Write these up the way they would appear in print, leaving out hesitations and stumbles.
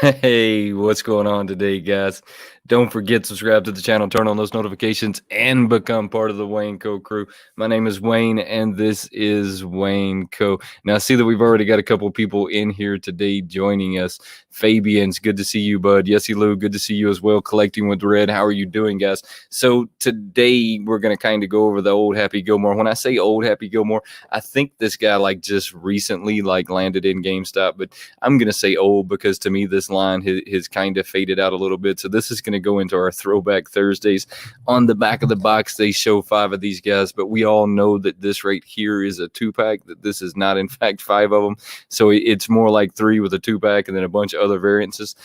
Hey, what's going on today, guys? Don't forget to subscribe to the channel, turn on those notifications, and become part of the Wayneko crew. My name is Wayne, and this is Wayneko. Now, I see that we've already got a couple people in here today joining us. Fabian's good to see you, bud. Yesy Lou, good to see you as well. Collecting with Red, how are you doing, guys? So today we're gonna kind of go over the old Happy Gilmore. When I say old Happy Gilmore, I think this guy just recently landed in GameStop, but I'm gonna say old because to me this line has kind of faded out a little bit. So this is going to go into our Throwback Thursdays. On the back of the box, they show 5 of these guys, but we all know that this right here is a 2-pack, that this is not, in fact, 5 of them. So it's more like 3 with a 2-pack and then a bunch of other variances.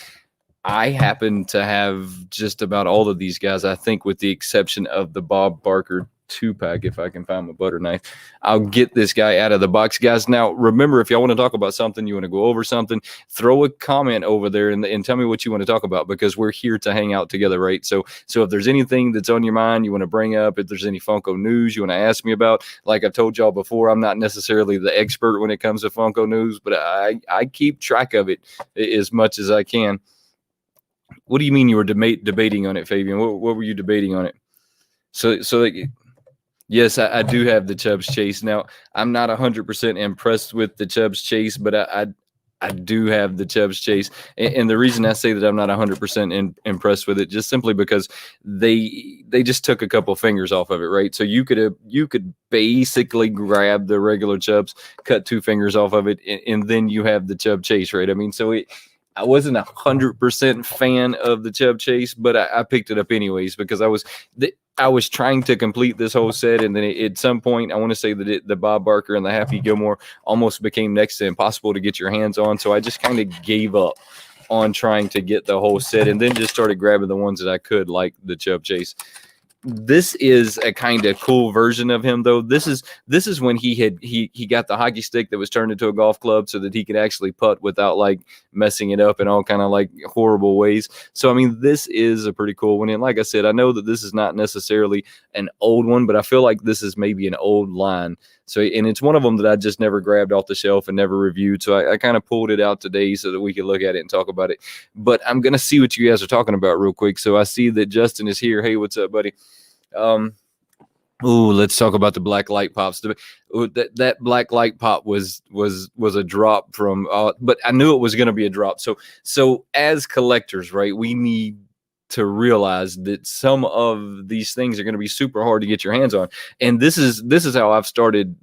I happen to have just about all of these guys, I think, with the exception of the Bob Barker 2-pack. If I can find my butter knife, I'll get this guy out of the box, guys. Now, remember, if y'all want to talk about something, you want to go over something, throw a comment over there and tell me what you want to talk about, because we're here to hang out together, right? So if there's anything that's on your mind you want to bring up, if there's any Funko news you want to ask me about, like I've told y'all before, I'm not necessarily the expert when it comes to Funko news, but I keep track of it as much as I can. What do you mean you were debating on it, Fabian? What were you debating on it? Yes, I do have the Chubbs Chase. Now, I'm not 100% impressed with the Chubbs Chase, but I do have the Chubbs Chase. And the reason I say that I'm not 100% impressed with it, just simply because they just took a couple fingers off of it, right? So you could basically grab the regular Chubbs, cut 2 fingers off of it, and then you have the Chubb Chase, right? I mean, I wasn't 100% fan of the Chubb Chase, but I picked it up anyways because I was trying to complete this whole set, and then at some point, I want to say that the Bob Barker and the Happy Gilmore almost became next to impossible to get your hands on, so I just kind of gave up on trying to get the whole set, and then just started grabbing the ones that I could, like the Chubb Chase. This is a kind of cool version of him, though. This is when he got the hockey stick that was turned into a golf club so that he could actually putt without messing it up in all kind of horrible ways. So I mean, this is a pretty cool one. And like I said, I know that this is not necessarily an old one, but I feel like this is maybe an old line. So, and it's one of them that I just never grabbed off the shelf and never reviewed. So I kind of pulled it out today so that we could look at it and talk about it. But I'm going to see what you guys are talking about real quick. So I see that Justin is here. Hey, what's up, buddy? Let's talk about the black light pops. That black light pop was a drop from, but I knew it was going to be a drop. So as collectors, right, we need to realize that some of these things are going to be super hard to get your hands on, and this is how I've started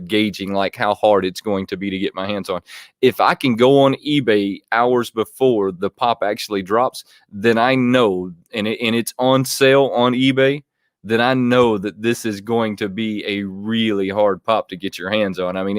gauging how hard it's going to be to get my hands on. If I can go on eBay hours before the pop actually drops, then I know, and it's on sale on eBay, then I know that this is going to be a really hard pop to get your hands on. I mean,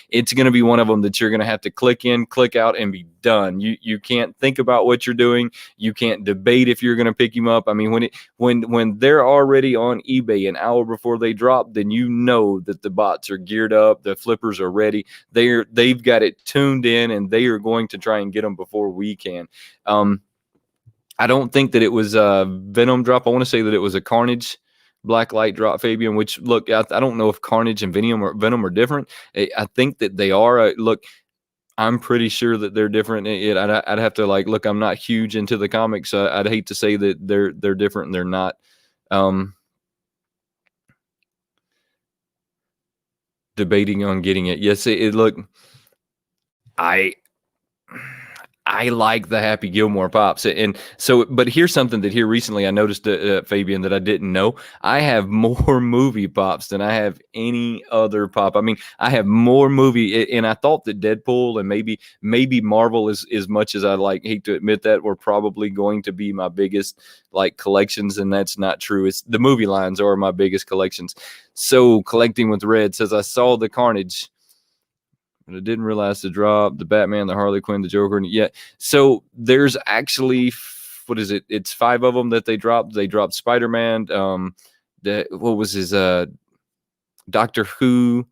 it's going to be one of them that you're going to have to click in, click out, and be done. You can't think about what you're doing. You can't debate if you're going to pick him up. I mean, when they're already on eBay an hour before they drop, then you know that the bots are geared up, the flippers are ready. They've got it tuned in, and they are going to try and get them before we can. I don't think that it was a Venom drop. I want to say that it was a Carnage black light drop, Fabian, which, look, I don't know if Carnage and Venom are different. I think that they are. Look, I'm pretty sure that they're different. I'd have to look, I'm not huge into the comics, so I'd hate to say that they're different and they're not. Debating on getting it. Yes, look, I like the Happy Gilmore pops. And so, but here's something that here recently I noticed, Fabian, that I didn't know. I have more movie pops than I have any other pop. I mean, I have more movie, and I thought that Deadpool and maybe Marvel, as much as I hate to admit that, were probably going to be my biggest collections, and that's not true. It's the movie lines are my biggest collections. So Collecting with Red says, I saw the Carnage, but I didn't realize the drop, the Batman, the Harley Quinn, the Joker. Yeah. So there's actually, what is it? It's 5 of them that they dropped. They dropped Spider-Man. What was his, Doctor Who,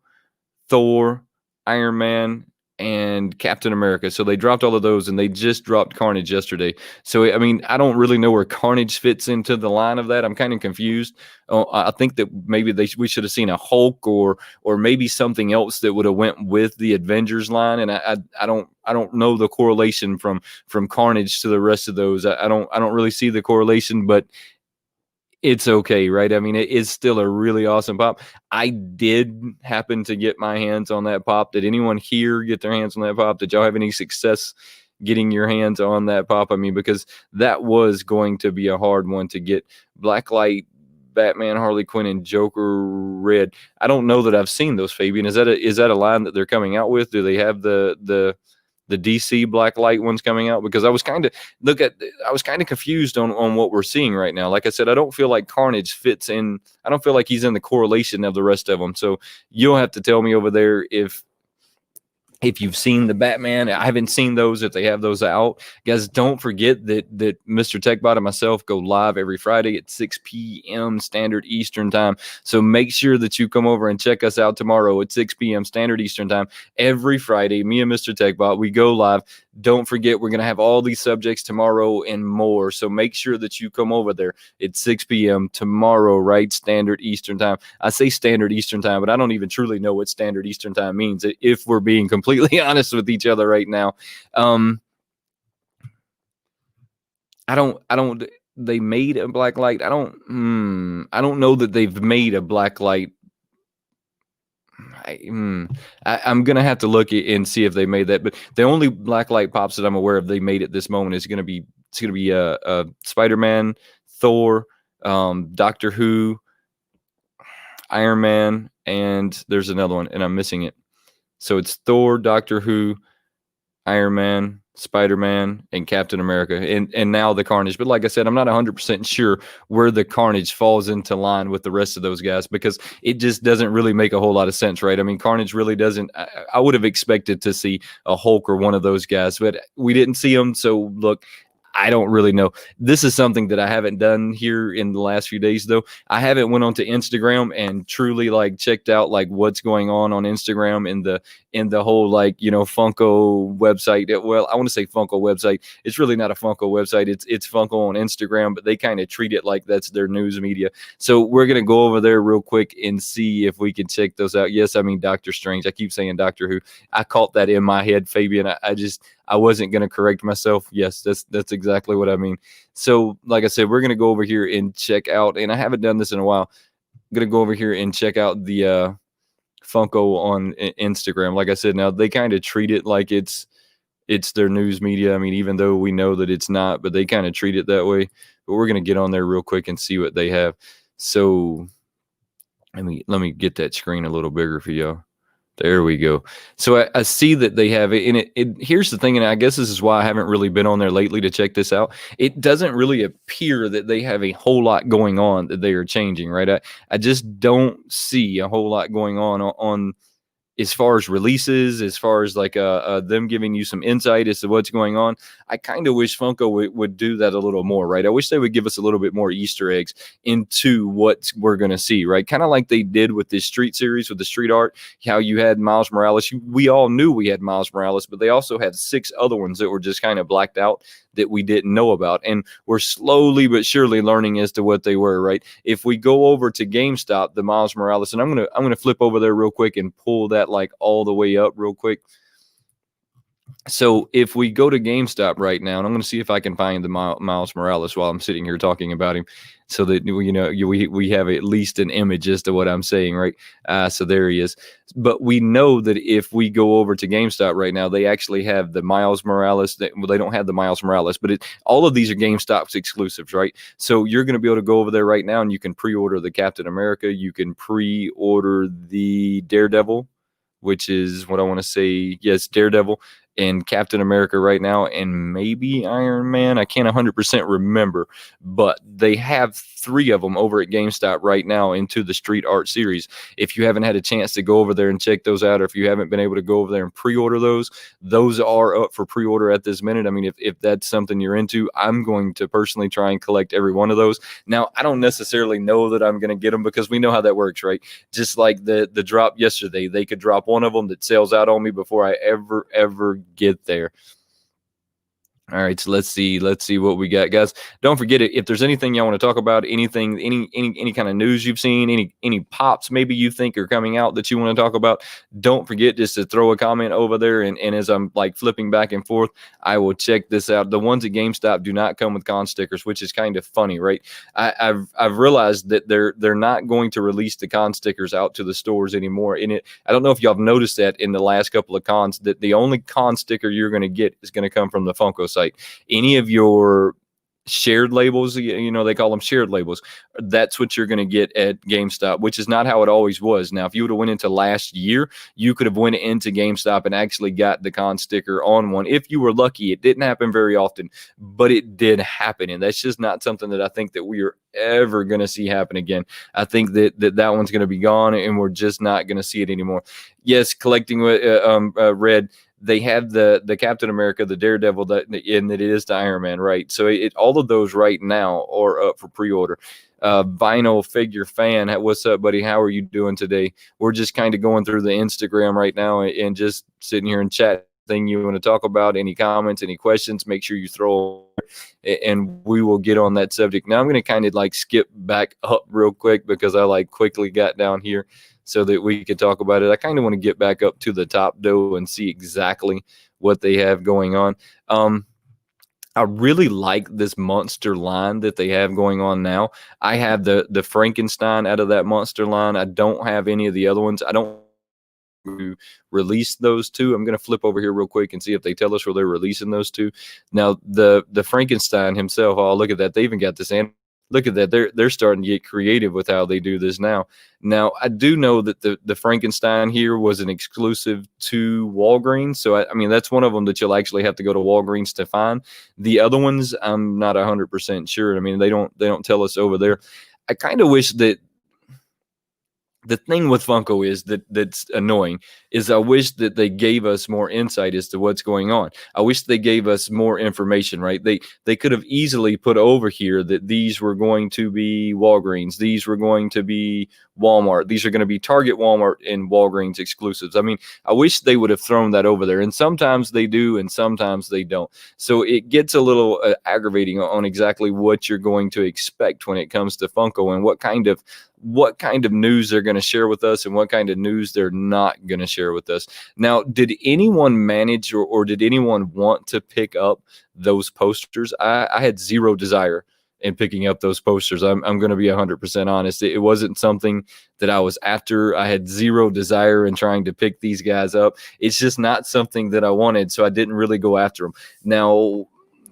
Thor, Iron Man, and Captain America. So they dropped all of those, and they just dropped Carnage yesterday. So I mean, I don't really know where Carnage fits into the line of that. I'm kind of confused. I think that maybe we should have seen a Hulk or maybe something else that would have went with the Avengers line. And I don't know the correlation from Carnage to the rest of those. I don't really see the correlation, but it's okay, right? I mean, it is still a really awesome pop. I did happen to get my hands on that pop. Did anyone here get their hands on that pop? Did y'all have any success getting your hands on that pop? I mean, because that was going to be a hard one to get. Blacklight, Batman, Harley Quinn, and Joker Red. I don't know that I've seen those, Fabian. Is that a line that they're coming out with? Do they have the DC Blacklight ones coming out? Because I was kind of confused on what we're seeing right now. Like I said, I don't feel like Carnage fits in. I don't feel like he's in the correlation of the rest of them. So you'll have to tell me over there if you've seen the Batman. I haven't seen those, if they have those out. Guys, don't forget that Mr. TechBot and myself go live every Friday at 6 p.m. Standard Eastern Time. So make sure that you come over and check us out tomorrow at 6 p.m. Standard Eastern Time. Every Friday, me and Mr. TechBot, we go live. Don't forget, we're going to have all these subjects tomorrow and more. So make sure that you come over there at 6 p.m. tomorrow, right? Standard Eastern Time. I say Standard Eastern Time, but I don't even truly know what Standard Eastern Time means, if we're being completely honest with each other right now. They made a black light. I don't know that they've made a black light. I'm gonna have to look and see if they made that. But the only blacklight pops that I'm aware of they made at this moment is gonna be Spider-Man, Thor, Doctor Who, Iron Man, and there's another one, and I'm missing it. So it's Thor, Doctor Who, Iron Man, Spider-Man, and Captain America, and now the Carnage. But like I said, I'm not 100% sure where the Carnage falls into line with the rest of those guys, because it just doesn't really make a whole lot of sense, right? I mean, Carnage really doesn't. I would have expected to see a Hulk or one of those guys, but we didn't see them. So look, I don't really know. This is something that I haven't done here in the last few days, though. I haven't went onto Instagram and truly checked out what's going on Instagram in the whole Funko website. Well, I want to say Funko website. It's really not a Funko website. It's Funko on Instagram, but they kind of treat it like that's their news media. So we're gonna go over there real quick and see if we can check those out. Yes, I mean Doctor Strange. I keep saying Doctor Who. I caught that in my head, Fabian. I wasn't going to correct myself. Yes, that's exactly what I mean. So, like I said, we're going to go over here and check out, and I haven't done this in a while. I'm going to go over here and check out the Funko on Instagram. Like I said, now they kind of treat it like it's their news media. I mean, even though we know that it's not, but they kind of treat it that way. But we're going to get on there real quick and see what they have. So, let me get that screen a little bigger for y'all. There we go. So I see that they have it. And here's the thing, and I guess this is why I haven't really been on there lately to check this out. It doesn't really appear that they have a whole lot going on that they are changing, right? I just don't see a whole lot going on as far as releases, as far as them giving you some insight as to what's going on. I kind of wish Funko would do that a little more, right? I wish they would give us a little bit more Easter eggs into what we're going to see, right? Kind of like they did with this Street series, with the Street art, how you had Miles Morales. We all knew we had Miles Morales, but they also had 6 other ones that were just kind of blacked out that we didn't know about. And we're slowly but surely learning as to what they were, right? If we go over to GameStop, the Miles Morales, and I'm gonna flip over there real quick and pull that all the way up real quick. So if we go to GameStop right now, and I'm going to see if I can find the Miles Morales while I'm sitting here talking about him, so that we have at least an image as to what I'm saying, right? So there he is. But we know that if we go over to GameStop right now, they actually have the Miles Morales. They don't have the Miles Morales, but all of these are GameStop's exclusives, right? So you're going to be able to go over there right now, and you can pre-order the Captain America. You can pre-order the Daredevil, which is what I want to say. Yes, Daredevil. and Captain America right now, and maybe Iron Man. I can't 100% remember, but they have 3 of them over at GameStop right now into the Street Art series. If you haven't had a chance to go over there and check those out, or if you haven't been able to go over there and pre-order those are up for pre-order at this minute. I mean, if that's something you're into, I'm going to personally try and collect every one of those. Now, I don't necessarily know that I'm going to get them, because we know how that works, right? Just like the drop yesterday, they could drop one of them that sells out on me before I ever get there. All right, so let's see what we got, guys. Don't forget it. If there's anything y'all want to talk about, anything, any kind of news you've seen, any pops maybe you think are coming out that you want to talk about, don't forget just to throw a comment over there. And as I'm like flipping back and forth, I will check this out. The ones at GameStop do not come with con stickers, which is kind of funny, right? I've realized that they're not going to release the con stickers out to the stores anymore. I don't know if y'all have noticed that in the last couple of cons, that the only con sticker you're going to get is going to come from the Funko site. Any of your shared labels, they call them shared labels, that's what you're going to get at GameStop, which is not how it always was. Now, if you would have went into last year, you could have went into GameStop and actually got the con sticker on one. If you were lucky, it didn't happen very often, but it did happen. And that's just not something that I think that we are ever going to see happen again. I think that one's going to be gone, and we're just not going to see it anymore. Yes, collecting Red, they have the Captain America, the Daredevil, and it is the Iron Man, right? So all of those right now are up for pre-order. Vinyl Figure Fan, what's up, buddy? How are you doing today? We're just kind of going through the Instagram right now and just sitting here and chat. Thing you want to talk about, any comments, any questions, make sure you throw, and we will get on that subject. Now I'm going to kind of like skip back up real quick, because I like quickly got down here so that we could talk about it. I kind of want to get back up to the top though and see exactly what they have going on. I really like this monster line that they have going on now. I have the Frankenstein out of that monster line. I don't have any of the other ones. I don't release those 2. I'm going to flip over here real quick and see if they tell us where they're releasing those 2. Now, the Frankenstein himself, oh, look at that. They even got this. And look at that. They're starting to get creative with how they do this now. Now, I do know that the Frankenstein here was an exclusive to Walgreens. So, I mean, that's one of them that you'll actually have to go to Walgreens to find. The other ones, I'm not 100% sure. I mean, they don't tell us over there. I kind of wish that the thing with Funko is that's annoying is I wish that they gave us more insight as to what's going on. I wish they gave us more information, right? They could have easily put over here that these were going to be Walgreens, these were going to be Walmart, these are going to be Target, Walmart, and Walgreens exclusives. I mean, I wish they would have thrown that over there, and sometimes they do and sometimes they don't. So it gets a little aggravating on exactly what you're going to expect when it comes to Funko, and what kind of news they're going to share with us and what kind of news they're not going to share with us. Now, did anyone manage or did anyone want to pick up those posters? I had zero desire in picking up those posters. I'm going to be 100% honest. It wasn't something that I was after. I had zero desire in trying to pick these guys up. It's just not something that I wanted, so I didn't really go after them. Now,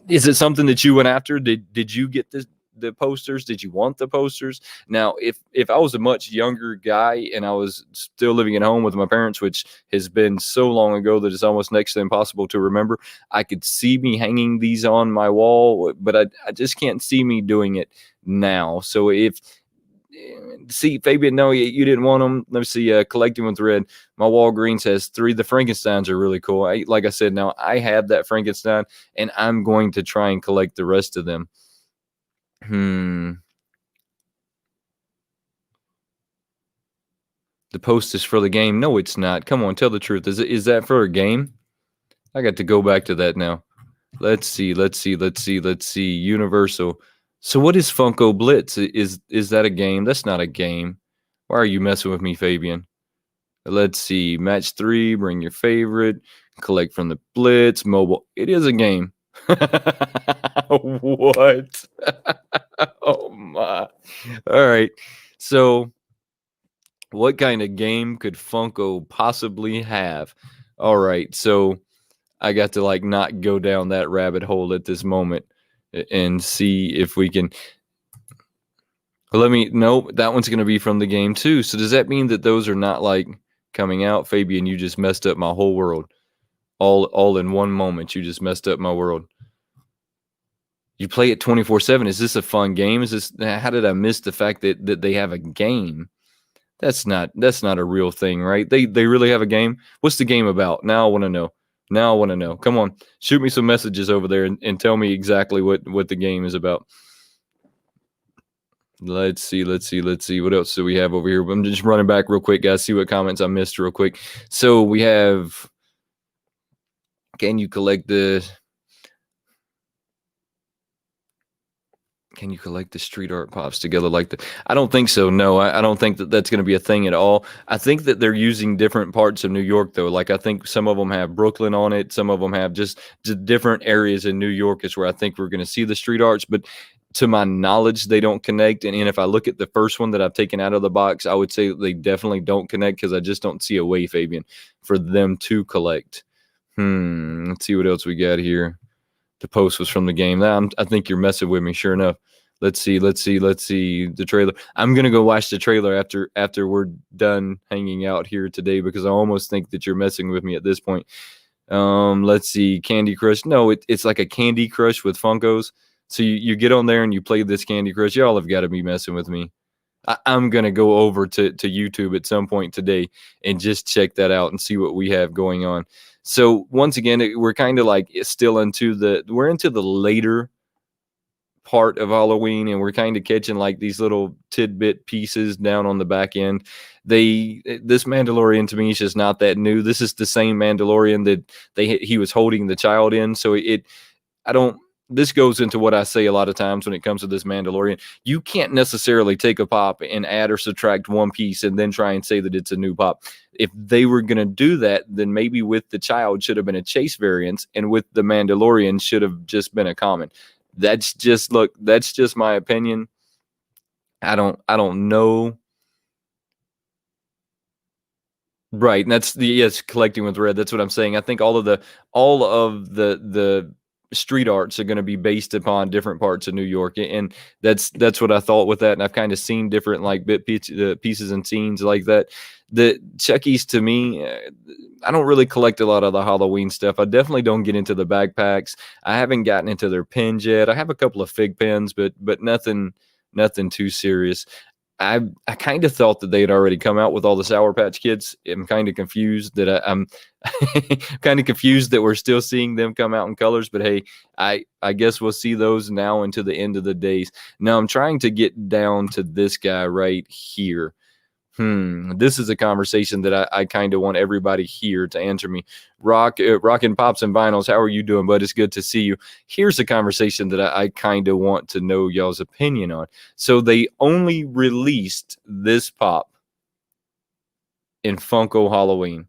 is it something that you went after? Did you get the posters? Did you want the posters? Now, if I was a much younger guy and I was still living at home with my parents, which has been so long ago that it's almost next to impossible to remember, I could see me hanging these on my wall, but I just can't see me doing it now. So see, Fabian, no, you didn't want them. Let me see, collecting with Red. My Walgreens has 3. The Frankensteins are really cool. Like I said, now I have that Frankenstein, and I'm going to try and collect the rest of them. The post is for the game. No, it's not. Come on, tell the truth. Is that for a game? I got to go back to that now. Let's see. Universal. So what is Funko Blitz? Is that a game? That's not a game. Why are you messing with me, Fabian? Let's see. Match 3, bring your favorite, collect from the Blitz, mobile. It is a game. What? Oh my. All right. So what kind of game could Funko possibly have? All right. So I got to like not go down that rabbit hole at this moment and see if we can. Nope, that one's going to be from the game too. So does that mean that those are not like coming out? Fabian, you just messed up my whole world. all in one moment. You just messed up my world. You play it 24/7. Is this a fun game? Is this, how did I miss the fact that they have a game? That's not a real thing, right? They really have a game. What's the game about? Now I want to know. Now I want to know. Come on, shoot me some messages over there and tell me exactly what the game is about. Let's see. What else do we have over here? I'm just running back real quick, guys. See what comments I missed real quick. So we have, can you collect the street art pops together like that? I don't think so. No, I don't think that that's going to be a thing at all. I think that they're using different parts of New York, though. Like, I think some of them have Brooklyn on it. Some of them have just different areas in New York is where I think we're going to see the street arts. But to my knowledge, they don't connect. And if I look at the first one that I've taken out of the box, I would say they definitely don't connect because I just don't see a way, Fabian, for them to collect. Let's see what else we got here. The post was from the game. I think you're messing with me. Sure enough. Let's see the trailer. I'm gonna go watch the trailer after we're done hanging out here today because I almost think that you're messing with me at this point. Let's see, Candy Crush. No, it's like a Candy Crush with Funkos. So you get on there and you play this Candy Crush. Y'all have got to be messing with me. I'm gonna go over to YouTube at some point today and just check that out and see what we have going on. So once again, we're kind of like still into the later part of Halloween, and we're kind of catching like these little tidbit pieces down on the back end. This Mandalorian to me is just not that new. This is the same Mandalorian that he was holding the child in. So this goes into what I say a lot of times when it comes to this Mandalorian. You can't necessarily take a pop and add or subtract one piece and then try and say that it's a new pop. If they were going to do that, then maybe with the child should have been a chase variance, and with the Mandalorian should have just been a common. That's just my opinion. I don't know. Right. And that's collecting with red. That's what I'm saying. I think all of the street arts are going to be based upon different parts of New York. And that's what I thought with that. And I've kind of seen different like pieces and scenes like that. The Chuckies, to me, I don't really collect a lot of the Halloween stuff. I definitely don't get into the backpacks. I haven't gotten into their pins yet. I have a couple of fig pins, but nothing too serious. I kind of thought that they had already come out with all the Sour Patch Kids. I'm kind of confused that I'm kind of confused that we're still seeing them come out in colors. But hey, I guess we'll see those now into the end of the days. Now I'm trying to get down to this guy right here. This is a conversation that I kind of want everybody here to answer me. Rockin' Pops and Vinyls, how are you doing, bud? It's good to see you. Here's a conversation that I kind of want to know y'all's opinion on. So they only released this pop in Funko Halloween.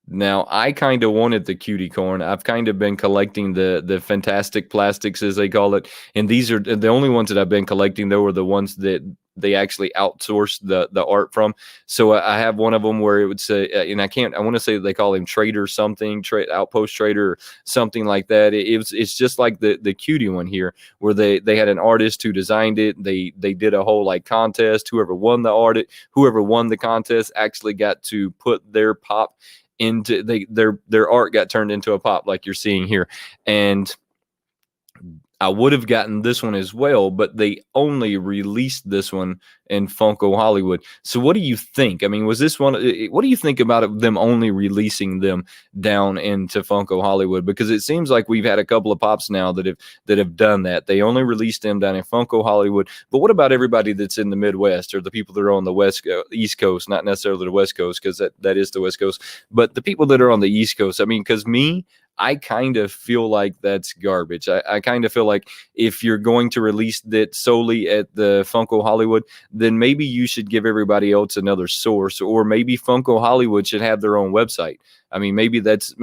Now, I kind of wanted the cutie corn. I've kind of been collecting the fantastic plastics, as they call it. And these are the only ones that I've been collecting, though, are the ones that they actually outsourced the art from. So I have one of them where it would say, and I want to say they call him Trader something, Outpost Trader, or something like that. It's just like the cutie one here, where they had an artist who designed it. They did a whole like contest. Whoever won the contest actually got to put their pop into their art got turned into a pop like you're seeing here. And I would have gotten this one as well, but they only released this one in Funko Hollywood. So what do you think? I mean, was this one, what do you think about them only releasing them down into Funko Hollywood? Because it seems like we've had a couple of pops now that have done that. They only released them down in Funko Hollywood. But what about everybody that's in the Midwest, or the people that are on the East Coast, not necessarily the West Coast, because that is the West Coast, but the people that are on the East Coast? I mean, because I kind of feel like that's garbage. I kind of feel like if you're going to release that solely at the Funko Hollywood, then maybe you should give everybody else another source, or maybe Funko Hollywood should have their own website. I mean, maybe that's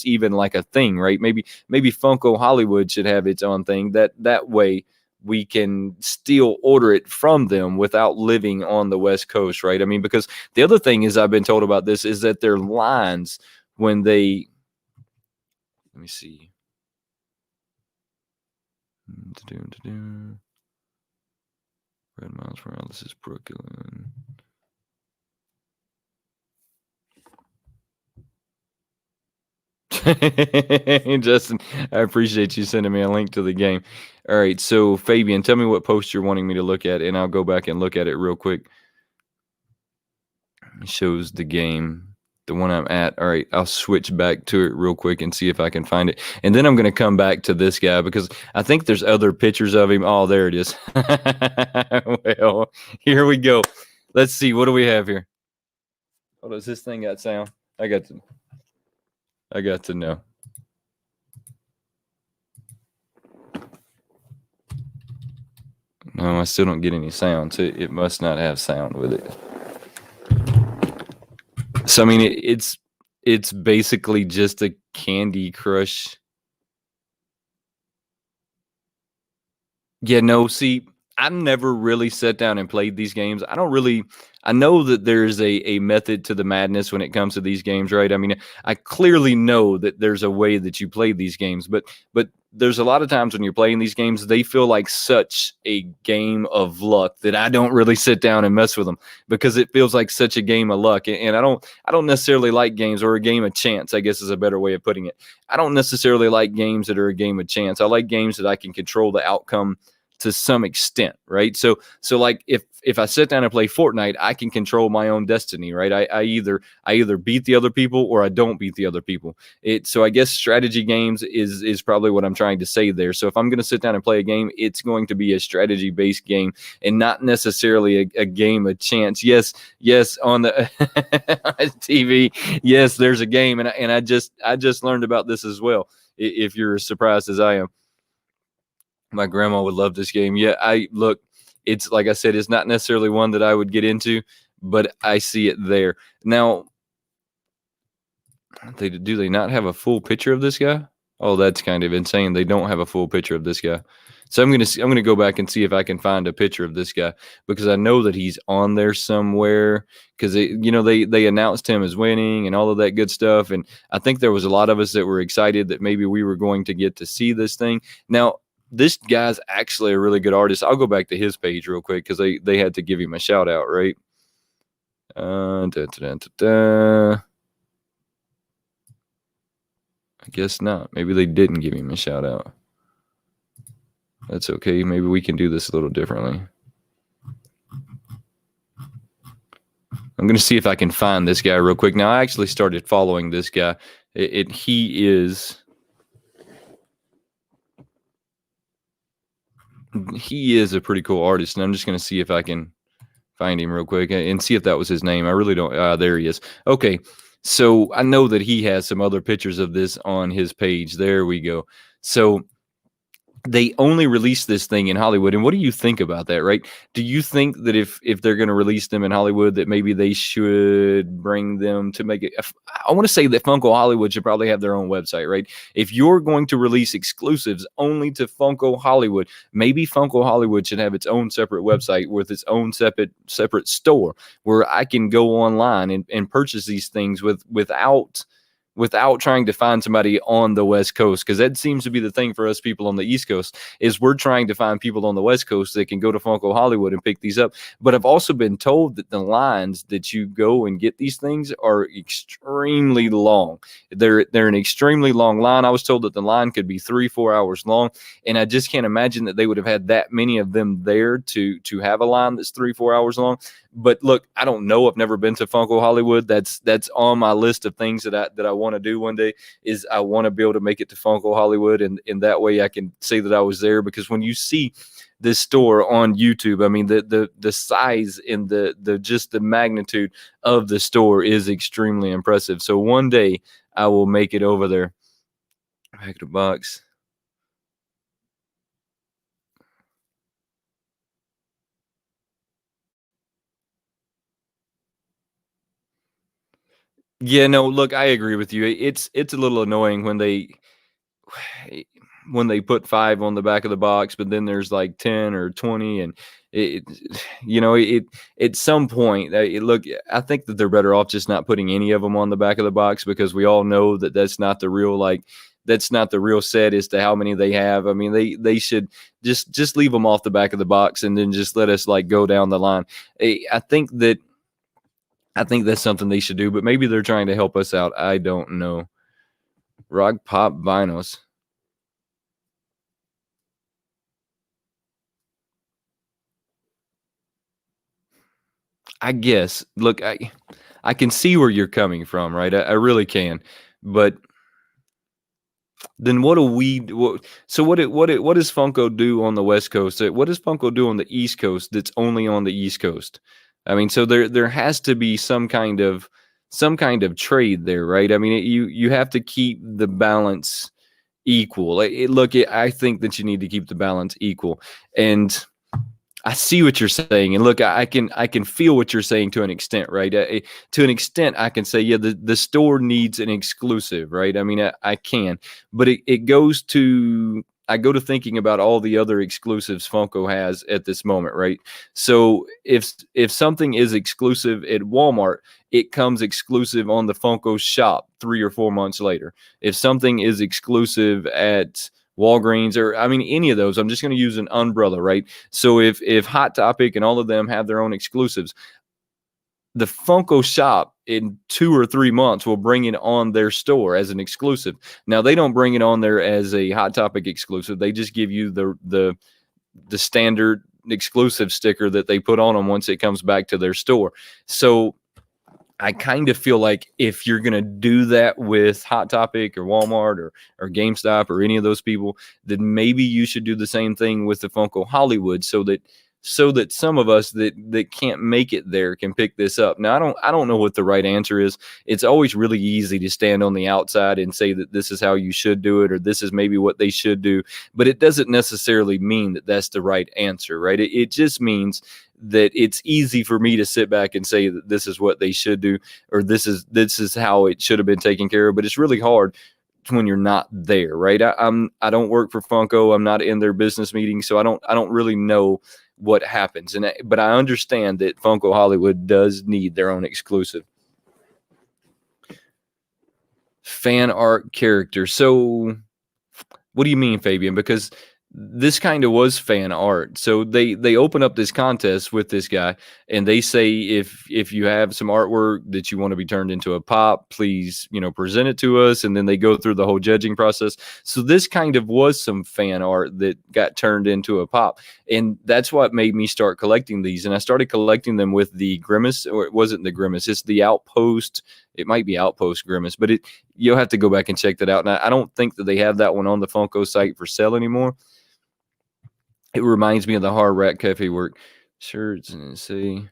even like a thing, right? Maybe Funko Hollywood should have its own thing. That way we can still order it from them without living on the West Coast, right? I mean, because the other thing is, I've been told about this, is that their lines when they, let me see. Red Miles Morales, this is Brooklyn. Justin, I appreciate you sending me a link to the game. All right, so Fabian, tell me what post you're wanting me to look at, and I'll go back and look at it real quick. It shows the game, the one I'm at. All right, I'll switch back to it real quick and see if I can find it. And then I'm going to come back to this guy because I think there's other pictures of him. Oh, there it is. Well, here we go. Let's see. What do we have here? Oh, does this thing got sound? I got to know. No, I still don't get any sound. So it must not have sound with it. So I mean, it's basically just a Candy Crush. Yeah, no, see, I've never really sat down and played these games. I know that there's a method to the madness when it comes to these games, right? I mean, I clearly know that there's a way that you play these games, but there's a lot of times when you're playing these games, they feel like such a game of luck that I don't really sit down and mess with them because it feels like such a game of luck. And I don't necessarily like games, or a game of chance, I guess is a better way of putting it. I don't necessarily like games that are a game of chance. I like games that I can control the outcome to some extent, right? So like if I sit down and play Fortnite, I can control my own destiny, right? I either beat the other people or I don't beat the other people. So I guess strategy games is probably what I'm trying to say there. So if I'm going to sit down and play a game, it's going to be a strategy based game and not necessarily a game of chance. Yes, on the TV, yes, there's a game, and I just learned about this as well. If you're as surprised as I am. My grandma would love this game. Yeah, it's like I said, it's not necessarily one that I would get into, but I see it there. Now, do they not have a full picture of this guy? Oh, that's kind of insane. They don't have a full picture of this guy. So I'm gonna go back and see if I can find a picture of this guy because I know that he's on there somewhere because they announced him as winning and all of that good stuff. And I think there was a lot of us that were excited that maybe we were going to get to see this thing. Now, this guy's actually a really good artist. I'll go back to his page real quick because they had to give him a shout out, right? I guess not. Maybe they didn't give him a shout out. That's okay. Maybe we can do this a little differently. I'm going to see if I can find this guy real quick. Now, I actually started following this guy. He is a pretty cool artist, and I'm just going to see if I can find him real quick and see if that was his name. I really don't. There he is. Okay, so I know that he has some other pictures of this on his page. There we go. So they only released this thing in Hollywood. And what do you think about that, right? Do you think that if they're going to release them in Hollywood, that maybe they should bring them to make it? I want to say that Funko Hollywood should probably have their own website, right? If you're going to release exclusives only to Funko Hollywood, maybe Funko Hollywood should have its own separate website with its own separate store where I can go online and purchase these things without trying to find somebody on the West Coast, because that seems to be the thing for us people on the East Coast is we're trying to find people on the West Coast that can go to Funko Hollywood and pick these up. But I've also been told that the lines that you go and get these things are extremely long. They're an extremely long line. I was told that the line could be 3-4 hours long, and I just can't imagine that they would have had that many of them there to have a line that's 3-4 hours long. But look, I don't know. I've never been to Funko Hollywood. That's on my list of things that I want to do one day. Is I want to be able to make it to Funko Hollywood, and that way I can say that I was there. Because when you see this store on YouTube, I mean the size and the just the magnitude of the store is extremely impressive. So one day I will make it over there. Back of the box. Yeah, no, look, I agree with you. It's a little annoying when they put 5 on the back of the box, but then there's like 10 or 20, and it at some point, look, I think that they're better off just not putting any of them on the back of the box, because we all know that that's not the real set as to how many they have. I mean, they should just leave them off the back of the box and then just let us like go down the line. I think that's something they should do, but maybe they're trying to help us out. I don't know. Rock Pop Vinyls. I guess. Look, I can see where you're coming from, right? I really can. But then what do we so what does Funko do on the West Coast? What does Funko do on the East Coast that's only on the East Coast? I mean, so there has to be some kind of trade there, right? I mean, you have to keep the balance equal. I think that you need to keep the balance equal. And I see what you're saying, and look, I can feel what you're saying to an extent, right? To an extent, I can say, yeah, the store needs an exclusive, right? I mean, I can, but it goes to I go to thinking about all the other exclusives Funko has at this moment, right? So if something is exclusive at Walmart, it comes exclusive on the Funko shop 3 or 4 months later. If something is exclusive at Walgreens, or I mean any of those, I'm just going to use an umbrella, right? So if Hot Topic and all of them have their own exclusives, the Funko shop in 2 or 3 months will bring it on their store as an exclusive. Now they don't bring it on there as a Hot Topic exclusive. They just give you the standard exclusive sticker that they put on them once it comes back to their store. So I kind of feel like if you're going to do that with Hot Topic or Walmart or GameStop or any of those people, then maybe you should do the same thing with the Funko Hollywood, so that some of us that can't make it there can pick this up. Now I don't know what the right answer is. It's always really easy to stand on the outside and say that this is how you should do it, or this is maybe what they should do, but it doesn't necessarily mean that that's the right answer, right? It just means that it's easy for me to sit back and say that this is what they should do, or this is how it should have been taken care of, but it's really hard when you're not there, right? I don't work for Funko. I'm not in their business meetings, so I don't really know what happens. But I understand that Funko Hollywood does need their own exclusive fan art character. So what do you mean, Fabian? Because this kind of was fan art. So they open up this contest with this guy, and they say if you have some artwork that you want to be turned into a pop, please present it to us. And then they go through the whole judging process. So this kind of was some fan art that got turned into a pop, and that's what made me start collecting these. And I started collecting them with the Grimace, or it wasn't the Grimace, it's the Outpost. It might be Outpost Grimace, but you'll have to go back and check that out. And I don't think that they have that one on the Funko site for sale anymore. It reminds me of the Hard Rat Cafe work. Shirts and see.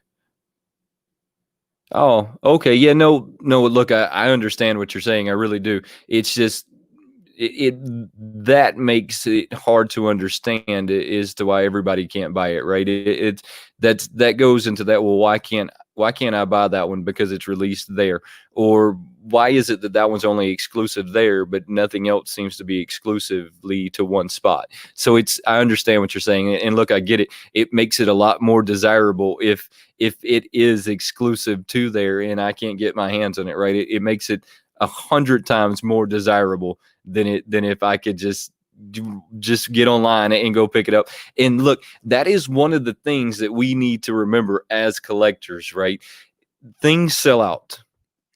Oh, okay. Yeah, no. Look, I understand what you're saying. I really do. It's just it that makes it hard to understand as to why everybody can't buy it, right? That goes into that. Well, why can't I buy that one because it's released there? Or why is it that one's only exclusive there, but nothing else seems to be exclusively to one spot? So I understand what you're saying, and look, I get it. It makes it a lot more desirable if it is exclusive to there, and I can't get my hands on it, right? It makes it 100 times more desirable than if I could just get online and go pick it up. And look, that is one of the things that we need to remember as collectors, right? Things sell out.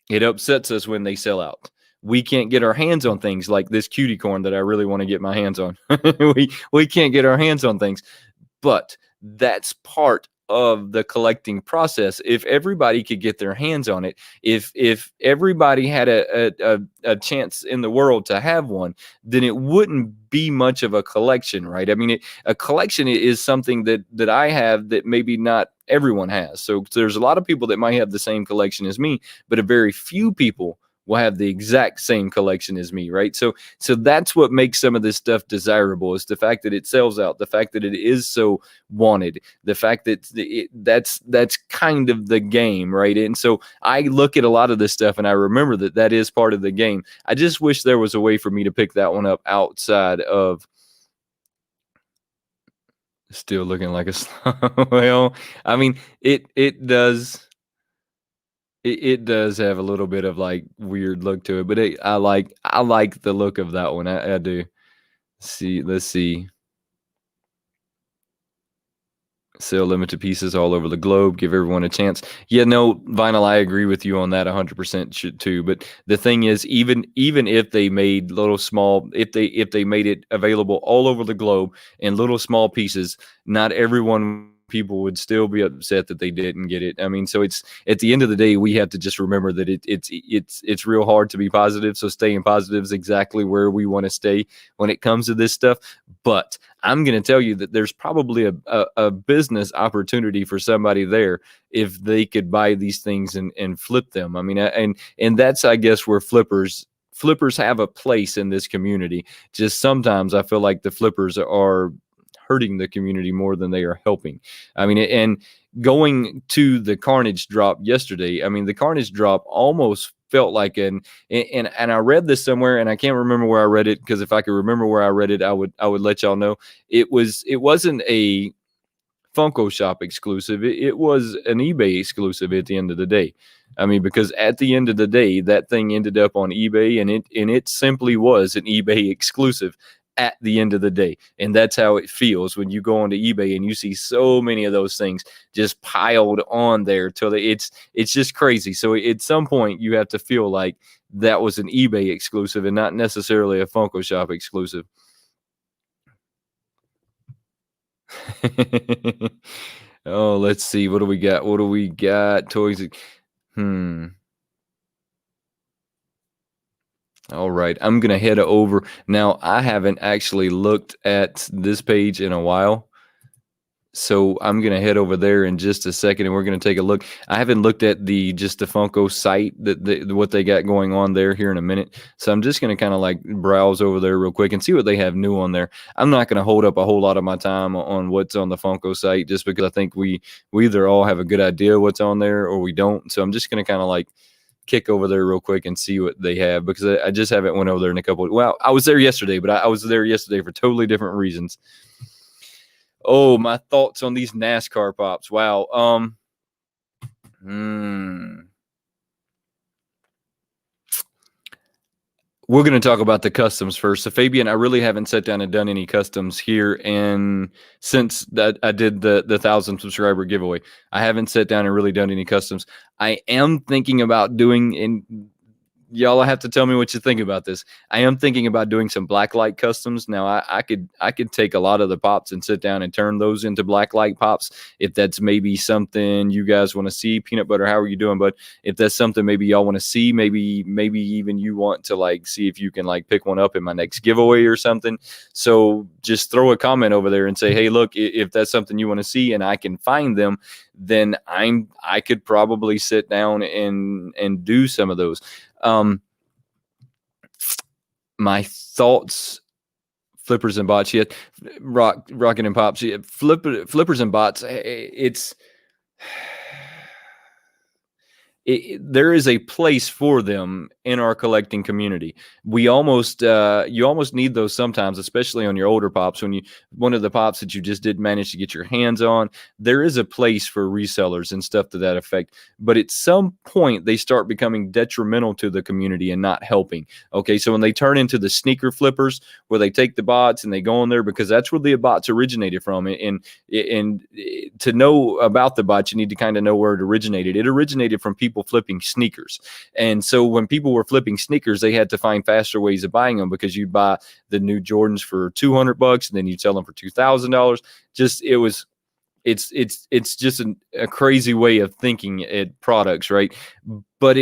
It upsets us when they sell out. We can't get our hands on things like this cutie corn that I really want to get my hands on. we can't get our hands on things, but that's part of the collecting process. If everybody could get their hands on it, if everybody had a chance in the world to have one, then it wouldn't be much of a collection, right? I mean, a collection is something that I have that maybe not everyone has. So there's a lot of people that might have the same collection as me, but a very few people will have the exact same collection as me, right? So that's what makes some of this stuff desirable, is the fact that it sells out, the fact that it is so wanted, the fact that that's kind of the game, right? And so I look at a lot of this stuff and I remember that is part of the game. I just wish there was a way for me to pick that one up outside of still looking like a well, I mean, it does. It does have a little bit of like weird look to it, but I like the look of that one. I do. Let's see. Sell limited pieces all over the globe, give everyone a chance. Yeah, no, Vinyl, I agree with you on that 100% should too. But the thing is, even if they made little small, if they made it available all over the globe in little small pieces, not everyone, people would still be upset that they didn't get it. I mean, so it's at the end of the day, we have to just remember that it's real hard to be positive. So staying positive is exactly where we want to stay when it comes to this stuff. But I'm going to tell you that there's probably a business opportunity for somebody there if they could buy these things and flip them. I mean, and that's, I guess, where flippers have a place in this community. Just sometimes I feel like the flippers are hurting the community more than they are helping. I mean, and going to the Carnage Drop yesterday, I mean, the Carnage Drop almost felt like and I read this somewhere, and I can't remember where I read it, because if I could remember where I read it, I would let y'all know. It wasn't a Funko Shop exclusive. It was an eBay exclusive at the end of the day. I mean, because at the end of the day, that thing ended up on eBay, and it simply was an eBay exclusive at the end of the day. And that's how it feels when you go onto eBay and you see so many of those things just piled on there till it's just crazy. So at some point you have to feel like that was an eBay exclusive and not necessarily a Funko Shop exclusive. Oh, let's see. What do we got? What do we got? Toys. Hmm. All right. I'm going to head over. Now, I haven't actually looked at this page in a while. So I'm going to head over there in just a second, and we're going to take a look. I haven't looked at the Funko site, what they got going on there here in a minute. So I'm just going to kind of like browse over there real quick and see what they have new on there. I'm not going to hold up a whole lot of my time on what's on the Funko site, just because I think we either all have a good idea what's on there or we don't. So I'm just going to kind of like kick over there real quick and see what they have, because I just haven't went over there in a couple. Well, I was there yesterday, but I was there yesterday for totally different reasons. Oh, my thoughts on these NASCAR pops. Wow. We're going to talk about the customs first. So Fabian, I really haven't sat down and done any customs here, and since that I did the 1,000 subscriber giveaway, I haven't sat down and really done any customs. I am thinking about doing, and y'all have to tell me what you think about this. I am thinking about doing some blacklight customs. Now, I could take a lot of the pops and sit down and turn those into blacklight pops, if that's maybe something you guys want to see. Peanut Butter, how are you doing? But if that's something maybe y'all want to see, maybe even you want to like see if you can like pick one up in my next giveaway or something. So just throw a comment over there and say, hey, look, if that's something you want to see and I can find them, then I could probably sit down and do some of those. My thoughts, flippers and bots, yet rocking and pops, flippers and bots. There is a place for them in our collecting community. You almost need those sometimes, especially on your older pops. When one of the pops that you just didn't manage to get your hands on, there is a place for resellers and stuff to that effect. But at some point, they start becoming detrimental to the community and not helping. Okay, so when they turn into the sneaker flippers, where they take the bots and they go in there, because that's where the bots originated from. And to know about the bots, you need to kind of know where it originated. It originated from people flipping sneakers. And so when people were flipping sneakers, they had to find faster ways of buying them, because you'd buy the new Jordans for $200 and then you'd sell them for $2,000. It's just a crazy way of thinking at products, right? But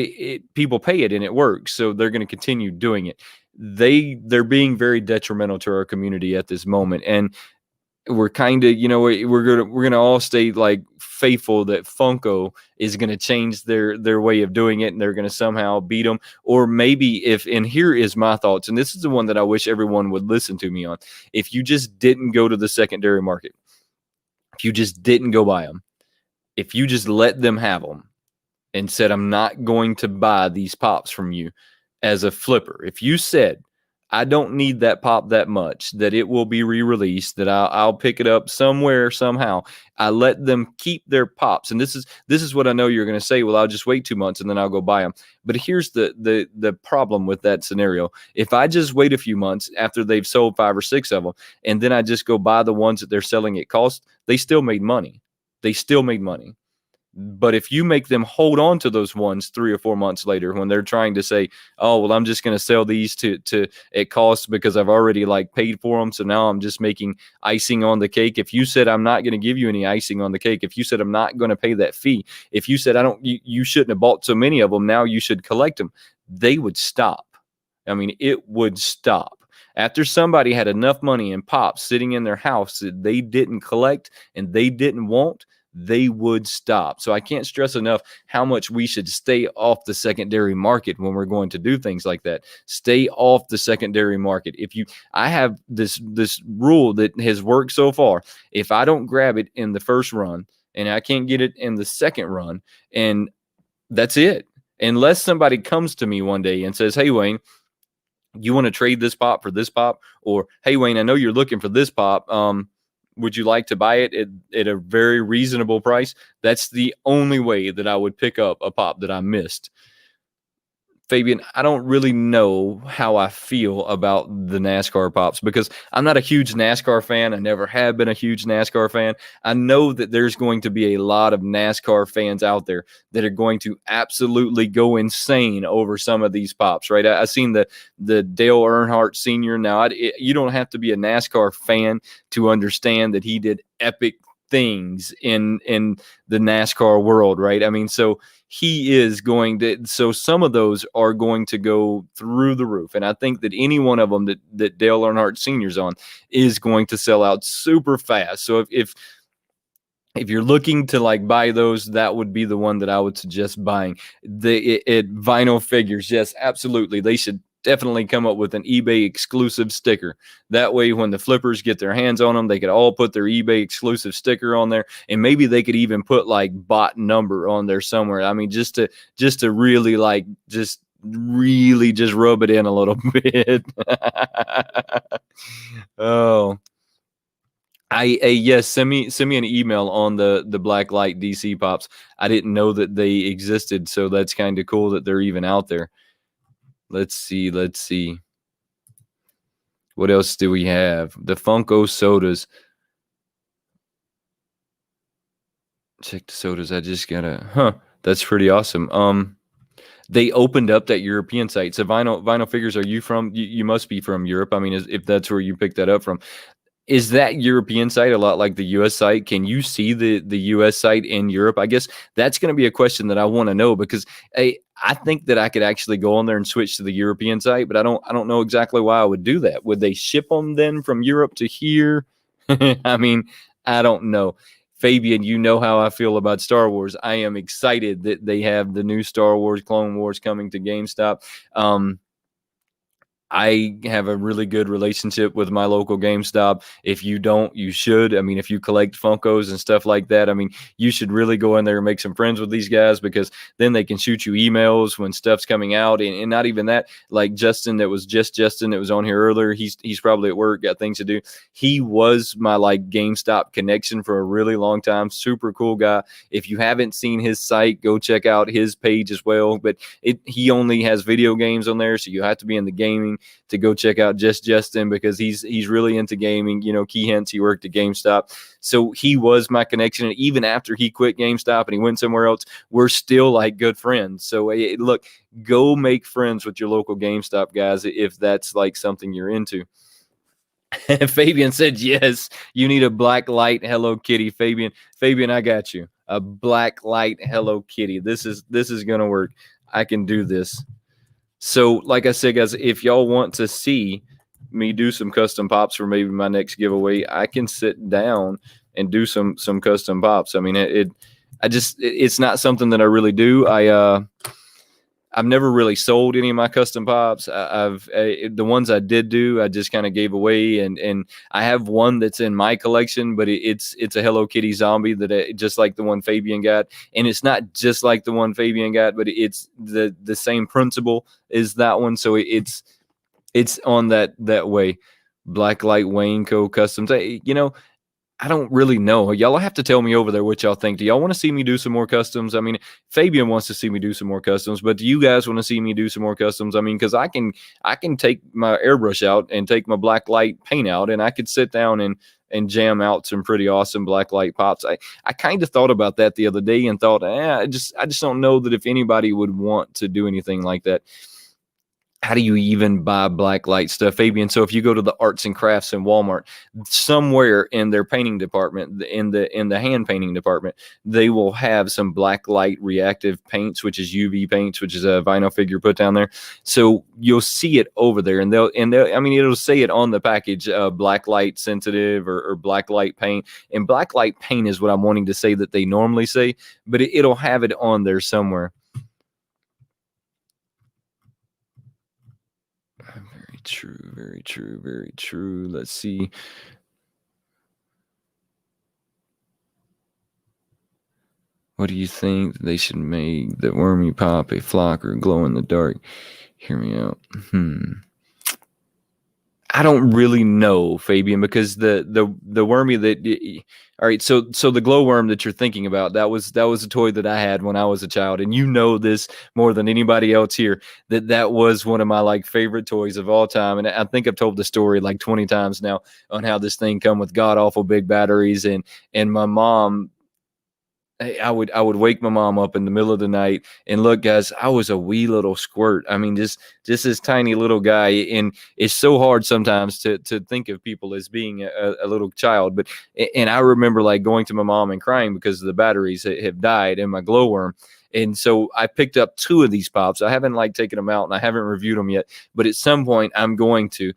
people pay it and it works, so they're going to continue doing it. They're being very detrimental to our community at this moment, and we're kind of, we're gonna all stay like faithful that Funko is gonna change their way of doing it, and they're gonna somehow beat them. Or maybe and here is my thoughts, and this is the one that I wish everyone would listen to me on. If you just didn't go to the secondary market, if you just didn't go buy them, if you just let them have them and said, I'm not going to buy these pops from you as a flipper, if you said, I don't need that pop that much, that it will be re-released, that I'll pick it up somewhere, somehow, I let them keep their pops. And this is what I know you're going to say, well, I'll just wait 2 months and then I'll go buy them. But here's the problem with that scenario. If I just wait a few months after they've sold 5 or 6 of them, and then I just go buy the ones that they're selling at cost, they still made money. they still made money. But if you make them hold on to those ones 3 or 4 months later, when they're trying to say, oh, well, I'm just going to sell these to at cost because I've already like paid for them. So now I'm just making icing on the cake. If you said, I'm not going to give you any icing on the cake, if you said, I'm not going to pay that fee, if you said, you shouldn't have bought so many of them, now you should collect them, they would stop. I mean, it would stop. After somebody had enough money in pops sitting in their house that they didn't collect and they didn't want, they would stop. So I can't stress enough how much we should stay off the secondary market when we're going to do things like that. Stay off the secondary market. I have this rule that has worked so far. If I don't grab it in the first run and I can't get it in the second run, and that's it. Unless somebody comes to me one day and says, hey, Wayne, you want to trade this pop for this pop? Or, hey, Wayne, I know you're looking for this pop. Would you like to buy it at a very reasonable price? That's the only way that I would pick up a pop that I missed. Fabian, I don't really know how I feel about the NASCAR pops because I'm not a huge NASCAR fan. I never have been a huge NASCAR fan. I know that there's going to be a lot of NASCAR fans out there that are going to absolutely go insane over some of these pops, right? I seen the Dale Earnhardt Sr. Now, you don't have to be a NASCAR fan to understand that he did epic things in the NASCAR world, right? I mean, so he is going to, so some of those are going to go through the roof. And I think that any one of them that Dale Earnhardt Sr.'s on is going to sell out super fast. So if you're looking to like buy those, that would be the one that I would suggest buying. It vinyl figures, yes, absolutely. They should definitely come up with an eBay exclusive sticker. That way, when the flippers get their hands on them, they could all put their eBay exclusive sticker on there, and maybe they could even put like bot number on there somewhere. I mean, just to really like just rub it in a little bit. Oh. Yes, send me an email on the Black Light DC pops. I didn't know that they existed, so that's kind of cool that they're even out there. Let's see. What else do we have? The Funko sodas. Check the sodas. I just gotta. That's pretty awesome. They opened up that European site. So vinyl figures. Are you from? You must be from Europe. I mean, if that's where you picked that up from. Is that European site a lot like the U.S. site? Can you see the U.S. site in Europe? I guess that's going to be a question that I want to know because I think that I could actually go on there and switch to the European site, but I don't know exactly why I would do that. Would they ship them then from Europe to here? I mean, I don't know. Fabian, you know how I feel about Star Wars. I am excited that they have the new Star Wars Clone Wars coming to GameStop. I have a really good relationship with my local GameStop. If you don't, you should. I mean, if you collect Funkos and stuff like that, I mean, you should really go in there and make some friends with these guys because then they can shoot you emails when stuff's coming out. And not even that, like Justin, that was on here earlier. He's probably at work, got things to do. He was my like GameStop connection for a really long time. Super cool guy. If you haven't seen his site, go check out his page as well. But he only has video games on there, so you have to be in the gaming to go check out Justin because he's really into gaming. You know, key hints, he worked at GameStop. So he was my connection. And even after he quit GameStop and he went somewhere else, we're still like good friends. So look, go make friends with your local GameStop guys if that's like something you're into. Fabian said, yes, you need a black light Hello Kitty. Fabian, I got you. A black light Hello Kitty. This is going to work. I can do this. So, like I said, guys, if y'all want to see me do some custom pops for maybe my next giveaway, I can sit down and do some custom pops. I mean, it's not something that I really do. I've never really sold any of my custom pops. The ones I did do, I just kind of gave away, and I have one that's in my collection, but it's a Hello Kitty zombie that just like the one Fabian got, and it's not just like the one Fabian got, but it's the same principle as that one, so it's on that way. Blacklight Wayneko Customs. You know, I don't really know. Y'all have to tell me over there what y'all think. Do y'all want to see me do some more customs? I mean, Fabian wants to see me do some more customs, but do you guys want to see me do some more customs? I mean, because I can take my airbrush out and take my black light paint out, and I could sit down jam out some pretty awesome blacklight pops. I kind of thought about that the other day and thought, I just don't know that if anybody would want to do anything like that. How do you even buy blacklight stuff, Fabian? So if you go to the arts and crafts in Walmart, somewhere in their painting department, in the hand painting department, they will have some blacklight reactive paints, which is UV paints, which is a vinyl figure put down there. So you'll see it over there, and they'll I mean, it'll say it on the package, blacklight sensitive or blacklight paint. And blacklight paint is what I'm wanting to say that they normally say, but it'll have it on there somewhere. Very true, very true, very true. Let's see. What do you think they should make the wormy pop a flock or glow in the dark? Hear me out. I don't really know, Fabian, because the wormy that all right, so the glowworm that you're thinking about, that was a toy that I had when I was a child, and you know this more than anybody else here, that was one of my like favorite toys of all time. And I think I've told the story like 20 times now on how this thing come with god awful big batteries, and my mom, I would wake my mom up in the middle of the night, and look, guys, I was a wee little squirt. I mean, just this tiny little guy, and it's so hard sometimes to think of people as being a little child. But and I remember like going to my mom and crying because the batteries have died in my glowworm. And so I picked up 2 of these pops. I haven't like taken them out, and I haven't reviewed them yet, but at some point I'm going to.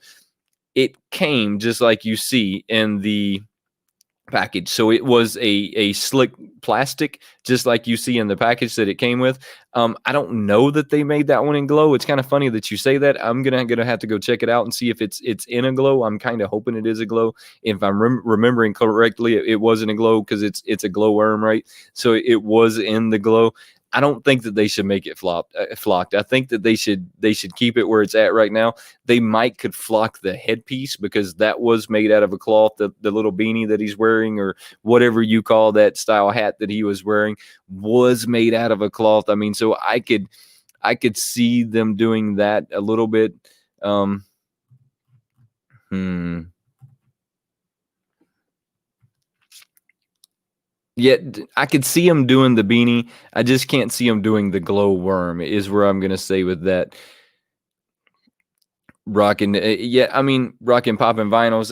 It came just like you see in the package. So it was a slick plastic, just like you see in the package that it came with. I don't know that they made that one in glow. It's kind of funny that you say that. I'm gonna have to go check it out and see if it's in a glow. I'm kind of hoping it is a glow. If I'm remembering correctly, it wasn't a glow because it's a glowworm, right? So it was in the glow. I don't think that they should make it flocked. I think that they should keep it where it's at right now. They could flock the headpiece because that was made out of a cloth. The little beanie that he's wearing, or whatever you call that style hat that he was wearing, was made out of a cloth. I mean, so I could see them doing that a little bit. Yeah, I could see him doing the beanie. I just can't see him doing the glow worm, is where I'm going to say with that. Rocking, yeah, I mean, rocking popping vinyls.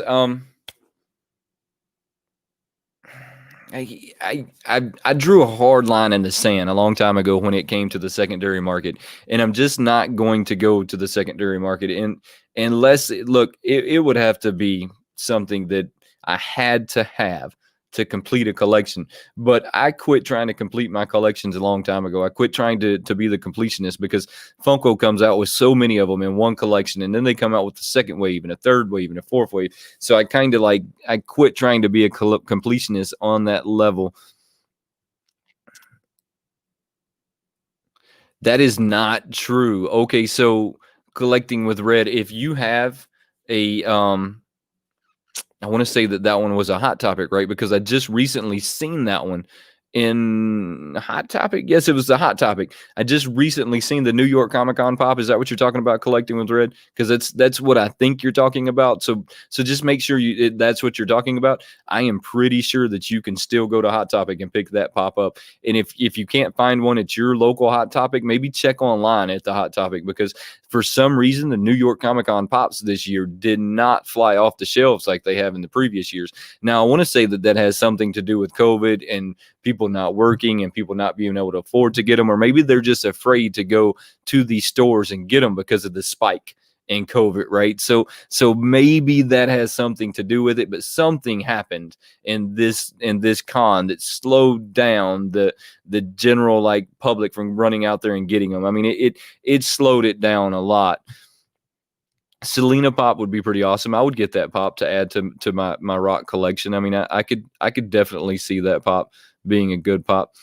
I drew a hard line in the sand a long time ago when it came to the secondary market, and I'm just not going to go to the secondary market unless it would have to be something that I had to have to complete a collection. But I quit trying to complete my collections a long time ago. I quit trying to be the completionist because Funko comes out with so many of them in one collection, and then they come out with the second wave and a third wave and a fourth wave. So I kind of I quit trying to be a completionist on that level. That is not true. Okay, so collecting with red, if you have a I want to say that one was a Hot Topic, right? Because I just recently seen that one in Hot Topic. Yes, it was the Hot Topic. I just recently seen the New York Comic Con pop. Is that what you're talking about, collecting with red? Because that's what I think you're talking about. So just make sure that's what you're talking about. I am pretty sure that you can still go to Hot Topic and pick that pop up. And if you can't find one at your local Hot Topic, maybe check online at the Hot Topic, because for some reason the New York Comic Con pops this year did not fly off the shelves like they have in the previous years. Now, I want to say that has something to do with COVID and people not working and people not being able to afford to get them, or maybe they're just afraid to go to these stores and get them because of the spike in COVID, right? So maybe that has something to do with it, but something happened in this con that slowed down the general public from running out there and getting them. I mean, it slowed it down a lot. Selena pop would be pretty awesome. I would get that pop to add to my rock collection. I mean, I could definitely see that pop being a good pop.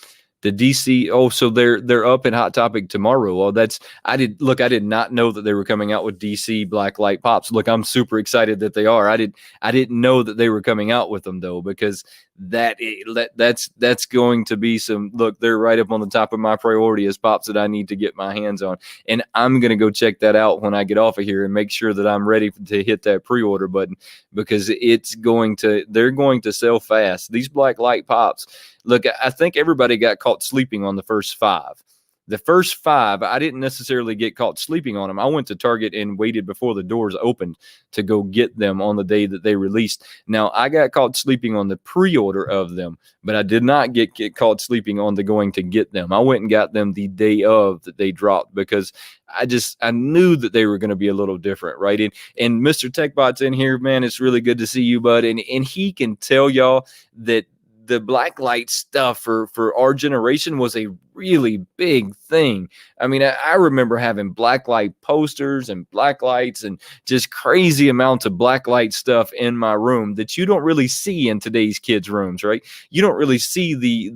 The DC. Oh, so they're up in Hot Topic tomorrow. Well, I did not know that they were coming out with DC Black Light Pops. Look, I'm super excited that they are. I didn't know that they were coming out with them though, because that's going to be some. Look, they're right up on the top of my priority as pops that I need to get my hands on, and I'm gonna go check that out when I get off of here and make sure that I'm ready to hit that pre-order button, because they're going to sell fast. These Black Light Pops. Look, I think everybody got caught sleeping on the first five. The first five, I didn't necessarily get caught sleeping on them. I went to Target and waited before the doors opened to go get them on the day that they released. Now, I got caught sleeping on the pre-order of them, but I did not get caught sleeping on the going to get them. I went and got them the day of that they dropped, because I knew that they were going to be a little different, right? And Mr. Techbot's in here, man. It's really good to see you, bud. And he can tell y'all that the blacklight stuff for our generation was a really big thing. I mean, I remember having blacklight posters and blacklights and just crazy amounts of blacklight stuff in my room that you don't really see in today's kids' rooms, right? You don't really see the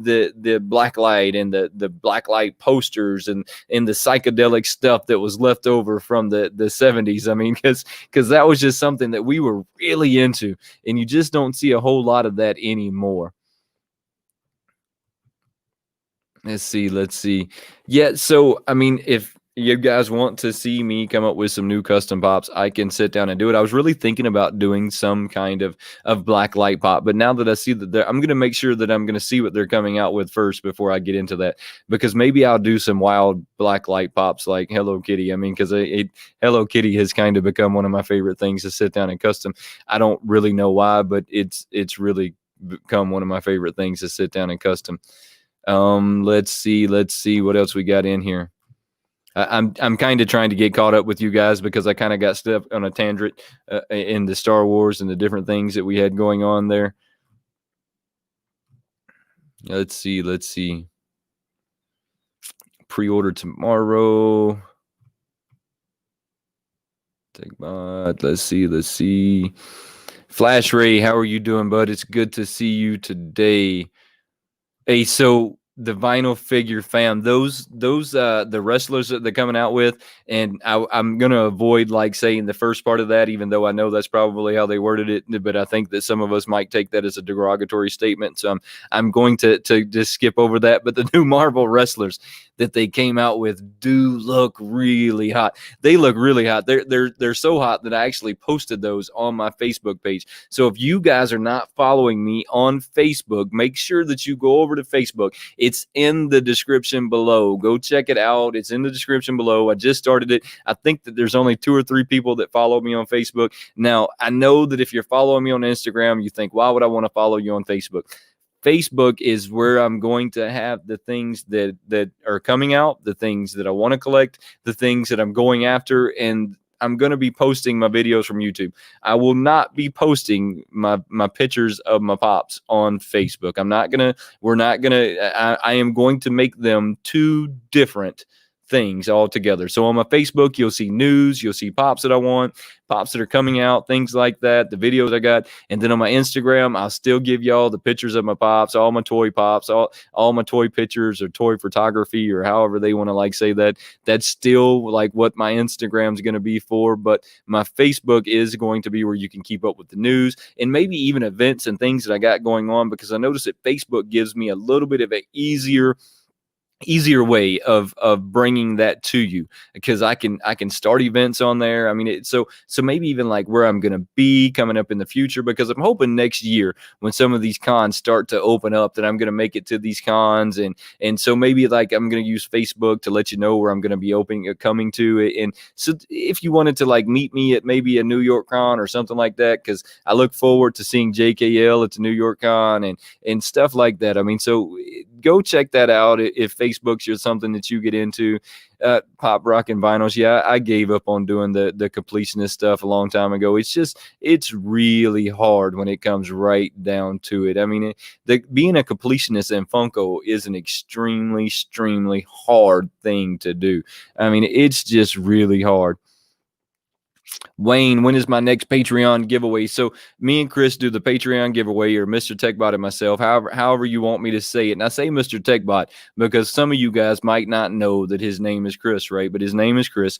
blacklight and the blacklight posters and the psychedelic stuff that was left over from the 70s. I mean, because that was just something that we were really into, and you just don't see a whole lot of that anymore. Let's see. Yeah, so I mean, if you guys want to see me come up with some new custom pops, I can sit down and do it. I was really thinking about doing some kind of black light pop, but now that I see that I'm going to make sure that I'm going to see what they're coming out with first before I get into that, because maybe I'll do some wild black light pops like Hello Kitty. I mean, because Hello Kitty has kind of become one of my favorite things to sit down and custom. I don't really know why, but it's really become one of my favorite things to sit down and custom. Let's see what else we got in here. I'm kind of trying to get caught up with you guys, because I kind of got stuck on a tangent in the Star Wars and the different things that we had going on there. Let's see. Pre-order tomorrow. Let's see. Flash Ray, how are you doing, bud? It's good to see you today. Hey, so the vinyl figure fam, those the wrestlers that they're coming out with, and I'm gonna avoid like saying the first part of that, even though I know that's probably how they worded it, but I think that some of us might take that as a derogatory statement, so I'm going to just skip over that. But the new Marvel wrestlers that they came out with do look really hot. They look really hot. They're so hot that I actually posted those on my Facebook page. So if you guys are not following me on Facebook, make sure that you go over to Facebook. It's in the description below. Go check it out. It's in the description below. I just started it. I think that there's only 2 or 3 people that follow me on Facebook. Now, I know that if you're following me on Instagram, you think, why would I want to follow you on Facebook? Facebook is where I'm going to have the things that are coming out, the things that I want to collect, the things that I'm going after, and I'm going to be posting my videos from YouTube. I will not be posting my pictures of my pops on Facebook. I am going to make them 2 different things altogether. So on my Facebook, you'll see news, you'll see pops that I want, pops that are coming out, things like that, the videos I got. And then on my Instagram, I'll still give y'all the pictures of my pops, all my toy pops, all my toy pictures or toy photography, or however they want to like say that. That's still like what my Instagram is going to be for. But my Facebook is going to be where you can keep up with the news and maybe even events and things that I got going on, because I noticed that Facebook gives me a little bit of an easier way of bringing that to you, because I can start events on there. I mean, so maybe even like where I'm going to be coming up in the future, because I'm hoping next year when some of these cons start to open up that I'm going to make it to these cons, and so maybe like I'm going to use Facebook to let you know where I'm going to be coming to. And so if you wanted to like meet me at maybe a New York con or something like that, because I look forward to seeing JKL at the New York con and stuff like that. I mean, so go check that out if Facebook's just something that you get into. Pop rock and vinyls. Yeah, I gave up on doing the completionist stuff a long time ago. It's really hard when it comes right down to it. I mean, being a completionist in Funko is an extremely hard thing to do. I mean, it's just really hard. Wayne, when is my next Patreon giveaway? So me and Chris do the Patreon giveaway, or Mr. Techbot and myself, however you want me to say it. And I say Mr. Techbot because some of you guys might not know that his name is Chris, right? But his name is Chris.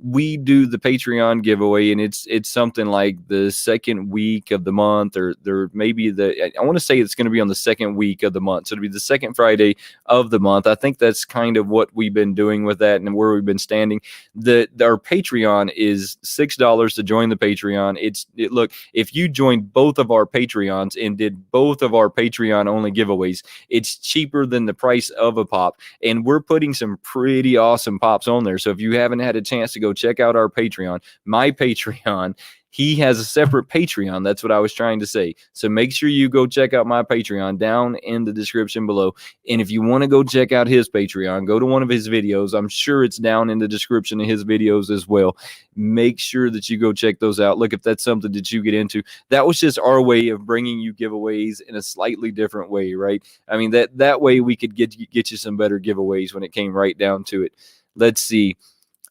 We do the Patreon giveaway, and it's something like the second week of the month, or maybe I want to say it's going to be on the second week of the month. So it'll be the second Friday of the month. I think that's kind of what we've been doing with that and where we've been standing. Our Patreon is $6 to join the Patreon. Look, if you joined both of our Patreons and did both of our Patreon only giveaways, it's cheaper than the price of a pop, and we're putting some pretty awesome pops on there. So if you haven't had a chance to go check out our Patreon, my Patreon, he has a separate Patreon. That's what I was trying to say. So make sure you go check out my Patreon down in the description below. And if you want to go check out his Patreon, go to one of his videos. I'm sure it's down in the description of his videos as well. Make sure that you go check those out. Look, if that's something that you get into, that was just our way of bringing you giveaways in a slightly different way, right? I mean, that way we could get you some better giveaways when it came right down to it. Let's see.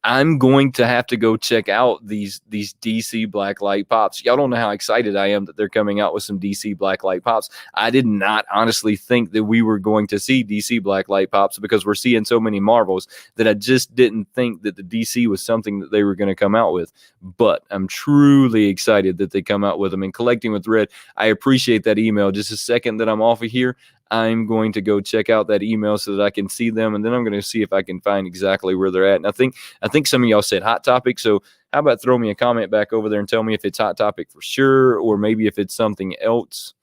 I'm going to have to go check out these DC Blacklight pops. Y'all don't know how excited I am that they're coming out with some DC Blacklight pops. I did not honestly think that we were going to see DC Blacklight pops because we're seeing so many Marvels that I just didn't think that the DC was something that they were going to come out with. But I'm truly excited that they come out with them. And Collecting with Red, I appreciate that email. Just a second that I'm off of here, I'm going to go check out that email so that I can see them, and then I'm going to see if I can find exactly where they're at. And I think some of y'all said Hot Topic, so how about throw me a comment back over there and tell me if it's Hot Topic for sure, or maybe if it's something else.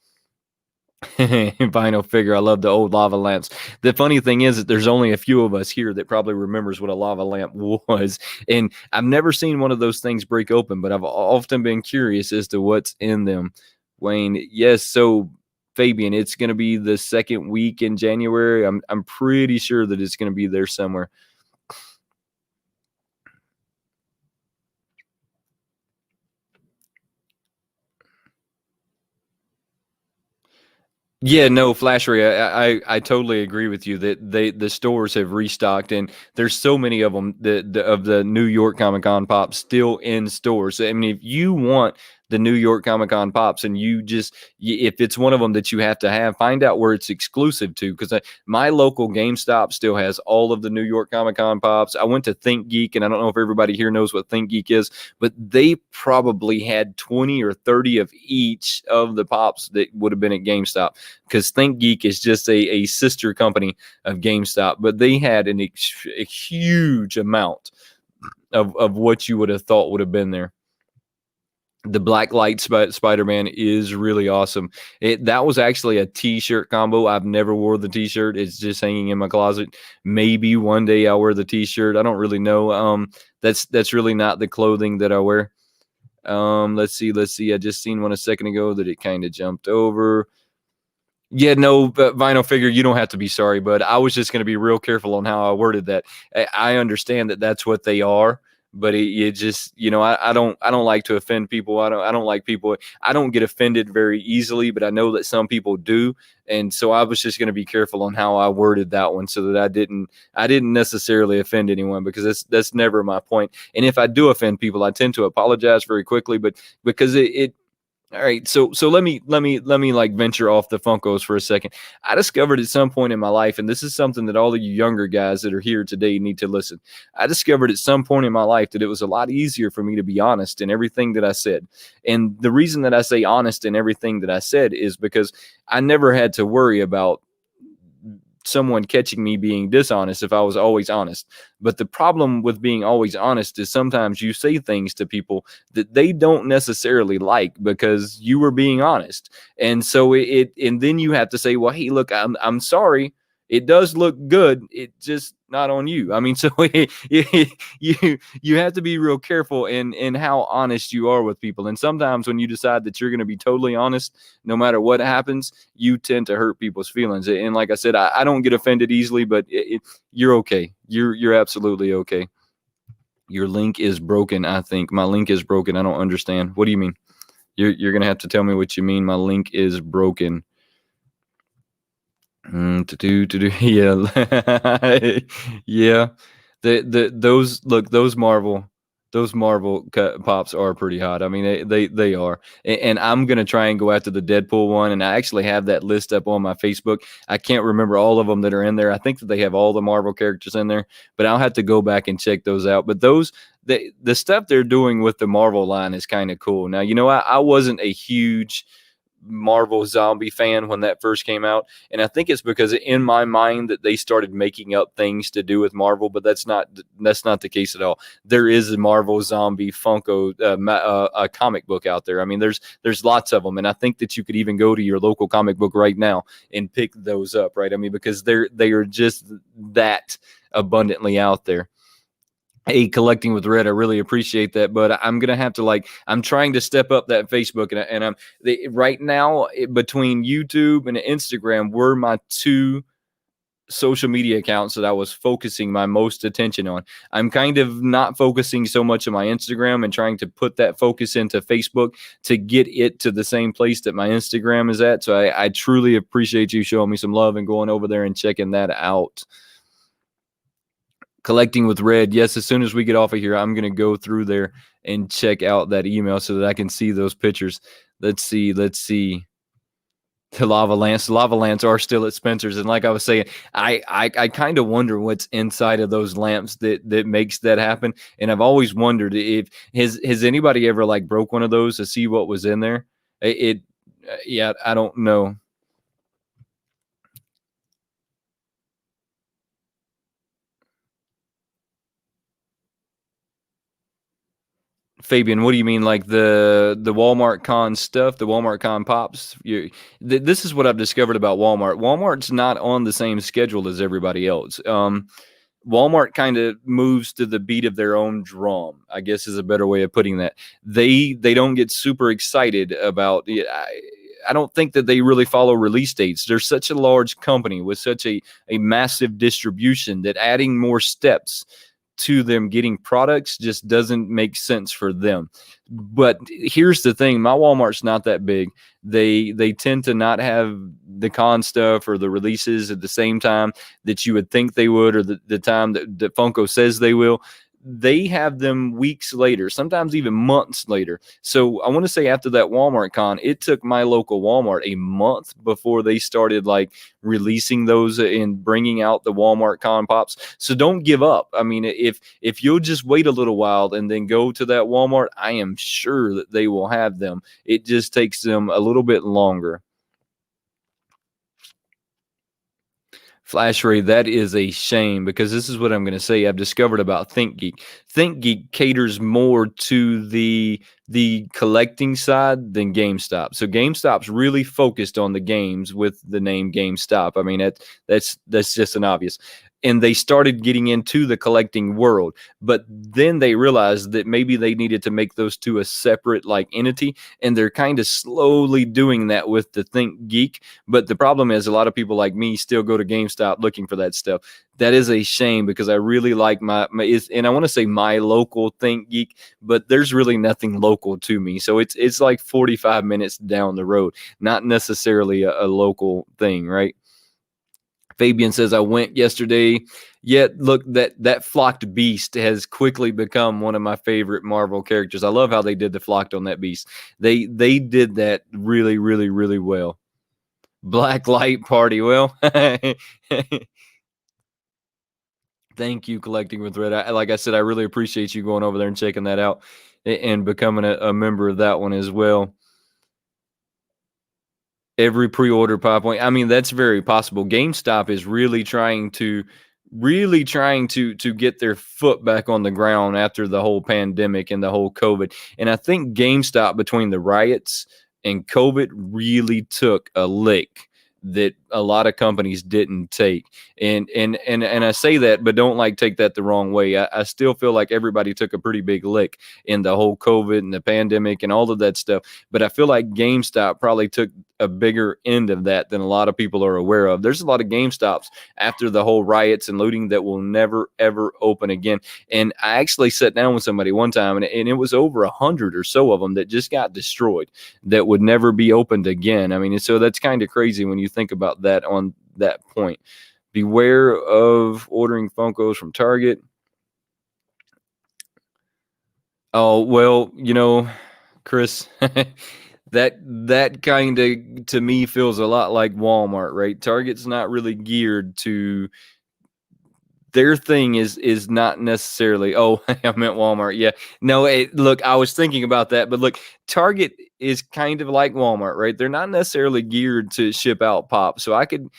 Vinyl figure. I love the old lava lamps. The funny thing is that there's only a few of us here that probably remembers what a lava lamp was, and I've never seen one of those things break open, but I've often been curious as to what's in them. Wayne, yes, so Fabian, it's going to be the second week in January. I'm pretty sure that it's going to be there somewhere. Yeah, no, Flashery, I totally agree with you that the stores have restocked, and there's so many of them of the New York Comic Con pops still in stores. I mean, if you want the New York Comic Con pops, and if it's one of them that you have to have, find out where it's exclusive to, because my local GameStop still has all of the New York Comic Con pops. I went to Think Geek, and I don't know if everybody here knows what Think Geek is, but they probably had 20 or 30 of each of the pops that would have been at GameStop, because Think Geek is just a sister company of GameStop, but they had a huge amount of what you would have thought would have been there. The Black Light Spider-Man is really awesome. That was actually a t-shirt combo. I've never wore the t-shirt. It's just hanging in my closet. Maybe one day I'll wear the t-shirt. I don't really know. That's really not the clothing that I wear. Let's see. I just seen one a second ago that it kind of jumped over. Yeah, no, but Vinyl figure, you don't have to be sorry, but I was just going to be real careful on how I worded that. I understand that that's what they are, but it just, I don't like to offend people. I don't like people. I don't get offended very easily, but I know that some people do, and so I was just going to be careful on how I worded that one so that I didn't necessarily offend anyone, because that's never my point. And if I do offend people, I tend to apologize very quickly, but because all right, so let me like venture off the Funkos for a second. I discovered at some point in my life, and this is something that all of you younger guys that are here today need to listen. I discovered at some point in my life that it was a lot easier for me to be honest in everything that I said. And the reason that I say honest in everything that I said is because I never had to worry about someone catching me being dishonest if I was always honest. But the problem with being always honest is sometimes you say things to people that they don't necessarily like because you were being honest. And so and then you have to say, well, hey, look, I'm sorry. It does look good. It just not on you. I mean, so you have to be real careful in how honest you are with people. And sometimes when you decide that you're going to be totally honest, no matter what happens, you tend to hurt people's feelings. And like I said, I don't get offended easily, but you're okay. You're absolutely okay. Your link is broken. I think my link is broken. I don't understand. What do you mean? You're going to have to tell me what you mean. My link is broken. Yeah. Yeah. Those Marvel. Those Marvel pops are pretty hot. I mean, they are. And I'm gonna try and go after the Deadpool one. And I actually have that list up on my Facebook. I can't remember all of them that are in there. I think that they have all the Marvel characters in there, but I'll have to go back and check those out. But the stuff they're doing with the Marvel line is kind of cool. Now, I wasn't a huge Marvel zombie fan when that first came out, and I think it's because in my mind that they started making up things to do with Marvel, but that's not the case at all. There is a Marvel zombie Funko a comic book out there. I mean, there's lots of them, and I think that you could even go to your local comic book right now and pick those up, right? I mean, because they are just that abundantly out there. Hey, Collecting with Red, I really appreciate that, but I'm gonna have to I'm trying to step up that Facebook, and I'm right now between YouTube and Instagram were my two social media accounts that I was focusing my most attention on. I'm kind of not focusing so much on my Instagram and trying to put that focus into Facebook to get it to the same place that my Instagram is at. So I truly appreciate you showing me some love and going over there and checking that out. Collecting with Red. Yes, as soon as we get off of here, I'm going to go through there and check out that email so that I can see those pictures. Let's see. The lava lamps. The lava lamps are still at Spencer's, and like I was saying, I kind of wonder what's inside of those lamps that makes that happen. And I've always wondered if has anybody ever broke one of those to see what was in there. Yeah, I don't know. Fabian, what do you mean? Like the Walmart Con stuff, the Walmart Con pops? This is what I've discovered about Walmart. Walmart's not on the same schedule as everybody else. Walmart kind of moves to the beat of their own drum, I guess is a better way of putting that. They don't get super excited about it. I don't think that they really follow release dates. They're such a large company with such a massive distribution that adding more steps to them getting products just doesn't make sense for them. But here's the thing, my Walmart's not that big. They tend to not have the con stuff or the releases at the same time that you would think they would, or the time that Funko says they will. They have them weeks later, sometimes even months later. So I want to say after that Walmart con, it took my local Walmart a month before they started releasing those and bringing out the Walmart con pops. So don't give up. I mean, if you'll just wait a little while and then go to that Walmart, I am sure that they will have them. It just takes them a little bit longer. Flash Ray, that is a shame, because this is what I'm going to say. I've discovered about ThinkGeek. ThinkGeek caters more to the collecting side than GameStop. So GameStop's really focused on the games with the name GameStop. I mean, that's just an obvious. And they started getting into the collecting world, but then they realized that maybe they needed to make those two a separate entity, and they're kind of slowly doing that with the ThinkGeek. But the problem is a lot of people like me still go to GameStop looking for that stuff. That is a shame, because I really like my and I want to say my local ThinkGeek, but there's really nothing local to me. So it's like 45 minutes down the road, not necessarily a local thing, right? Fabian says, I went yesterday. Yet look, that flocked beast has quickly become one of my favorite Marvel characters. I love how they did the flocked on that beast. They did that really, really, really well. Black Light Party. Well, thank you, Collecting with Red. Like I said, I really appreciate you going over there and checking that out and becoming a member of that one as well. Every pre-order PowerPoint. I mean, that's very possible. GameStop is really trying to get their foot back on the ground after the whole pandemic and the whole COVID. And I think GameStop, between the riots and COVID, really took a lick that a lot of companies didn't take. And I say that, but don't take that the wrong way. I still feel like everybody took a pretty big lick in the whole COVID and the pandemic and all of that stuff. But I feel like GameStop probably took a bigger end of that than a lot of people are aware of. There's a lot of GameStops after the whole riots and looting that will never, ever open again. And I actually sat down with somebody one time, and it was over 100 or so of them that just got destroyed, that would never be opened again. I mean, so that's kind of crazy when you think about that on that point. Beware of ordering Funkos from Target. Oh, well, Chris, that kind of to me feels a lot like Walmart, right? Target's not really geared to their thing is not necessarily, oh, I meant Walmart. Yeah. No, look, I was thinking about that, but look, Target is kind of like Walmart, right? They're not necessarily geared to ship out pop. So I could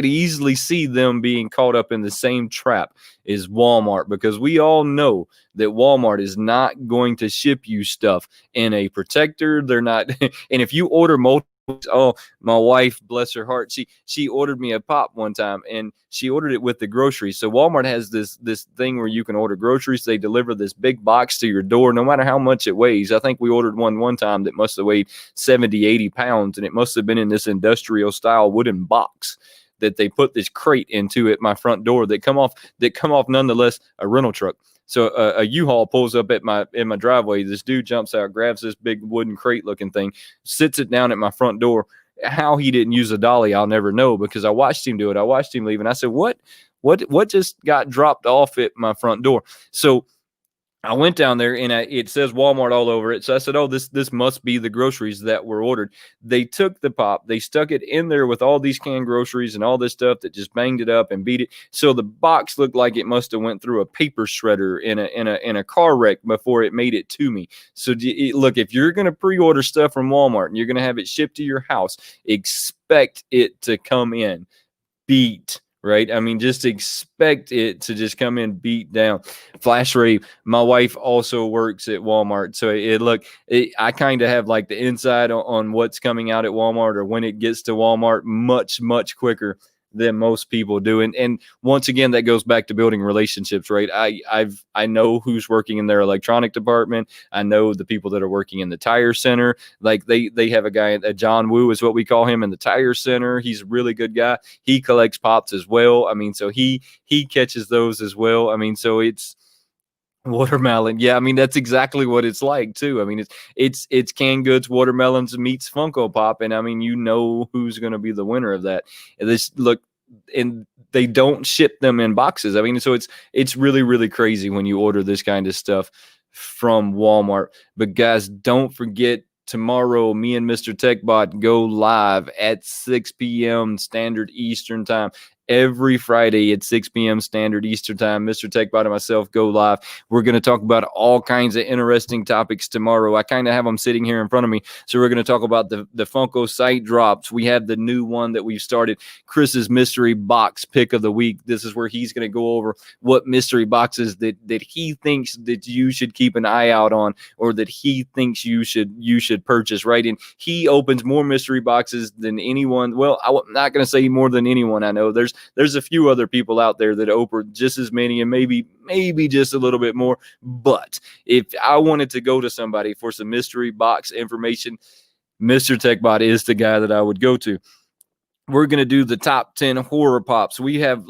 easily see them being caught up in the same trap as Walmart, because we all know that Walmart is not going to ship you stuff in a protector. They're not and if you order multiple, oh, my wife, bless her heart, she ordered me a pop one time, and she ordered it with the groceries. So Walmart has this thing where you can order groceries. They deliver this big box to your door, no matter how much it weighs. I think we ordered one time that must have weighed 70, 80 pounds, and it must have been in this industrial style wooden box that they put this crate into at my front door that come off nonetheless a rental truck. So a U-Haul pulls up at my driveway. This dude jumps out, grabs this big wooden crate looking thing, sits it down at my front door. How he didn't use a dolly, I'll never know, because I watched him do it. I watched him leave, and I said, what just got dropped off at my front door? So I went down there, and it says Walmart all over it. So I said, oh, this must be the groceries that were ordered. They took the pop, they stuck it in there with all these canned groceries and all this stuff that just banged it up and beat it. So the box looked like it must have went through a paper shredder in a car wreck before it made it to me. So look, if you're going to pre-order stuff from Walmart and you're going to have it shipped to your house, expect it to come in beat, right? I mean, just expect it to just come in beat down. Flash rave. My wife also works at Walmart, so I kind of have like the inside on what's coming out at Walmart, or when it gets to Walmart, much quicker than most people do. And once again, that goes back to building relationships, right? I know who's working in their electronic department. I know the people that are working in the tire center. Like they have a guy, John Woo is what we call him, in the tire center. He's a really good guy. He collects pops as well. I mean, so he catches those as well. I mean, so it's watermelon. Yeah, I mean that's exactly what it's like too. I mean it's canned goods, watermelons meets Funko Pop, and I mean who's going to be the winner of that. And and they don't ship them in boxes. I mean, so it's really crazy when you order this kind of stuff from Walmart. But guys, don't forget, tomorrow me and Mr. TechBot go live at 6 p.m. Standard Eastern Time. Every Friday at 6 p.m. Standard Eastern Time, Mr. TechBot and myself go live. We're going to talk about all kinds of interesting topics tomorrow. I kind of have them sitting here in front of me. So we're going to talk about the Funko site drops. We have the new one that we've started, Chris's mystery box pick of the week. This is where he's going to go over what mystery boxes that he thinks that you should keep an eye out on, or that he thinks you should purchase, right? And he opens more mystery boxes than anyone. Well, I'm not going to say more than anyone I know. There's a few other people out there that open just as many, and maybe just a little bit more. But if I wanted to go to somebody for some mystery box information, Mr. TechBot is the guy that I would go to. We're going to do the top 10 horror pops. We have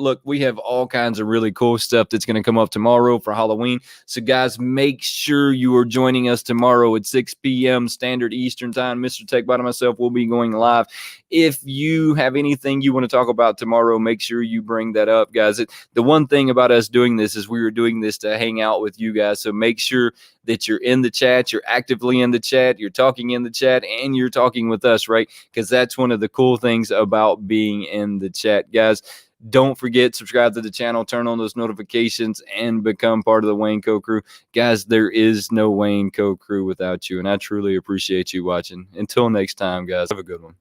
all kinds of really cool stuff that's going to come up tomorrow for Halloween. So guys, make sure you are joining us tomorrow at 6 p.m. Standard Eastern Time. Mr. TechBot and myself will be going live. If you have anything you want to talk about tomorrow, make sure you bring that up, guys. The one thing about us doing this is we were doing this to hang out with you guys. So make sure that you're in the chat, you're actively in the chat, you're talking in the chat, and you're talking with us, right? Because that's one of the cool things about being in the chat, guys. Don't forget, subscribe to the channel, turn on those notifications, and become part of the Wayneko crew. Guys, there is no Wayneko crew without you, and I truly appreciate you watching. Until next time, guys, have a good one.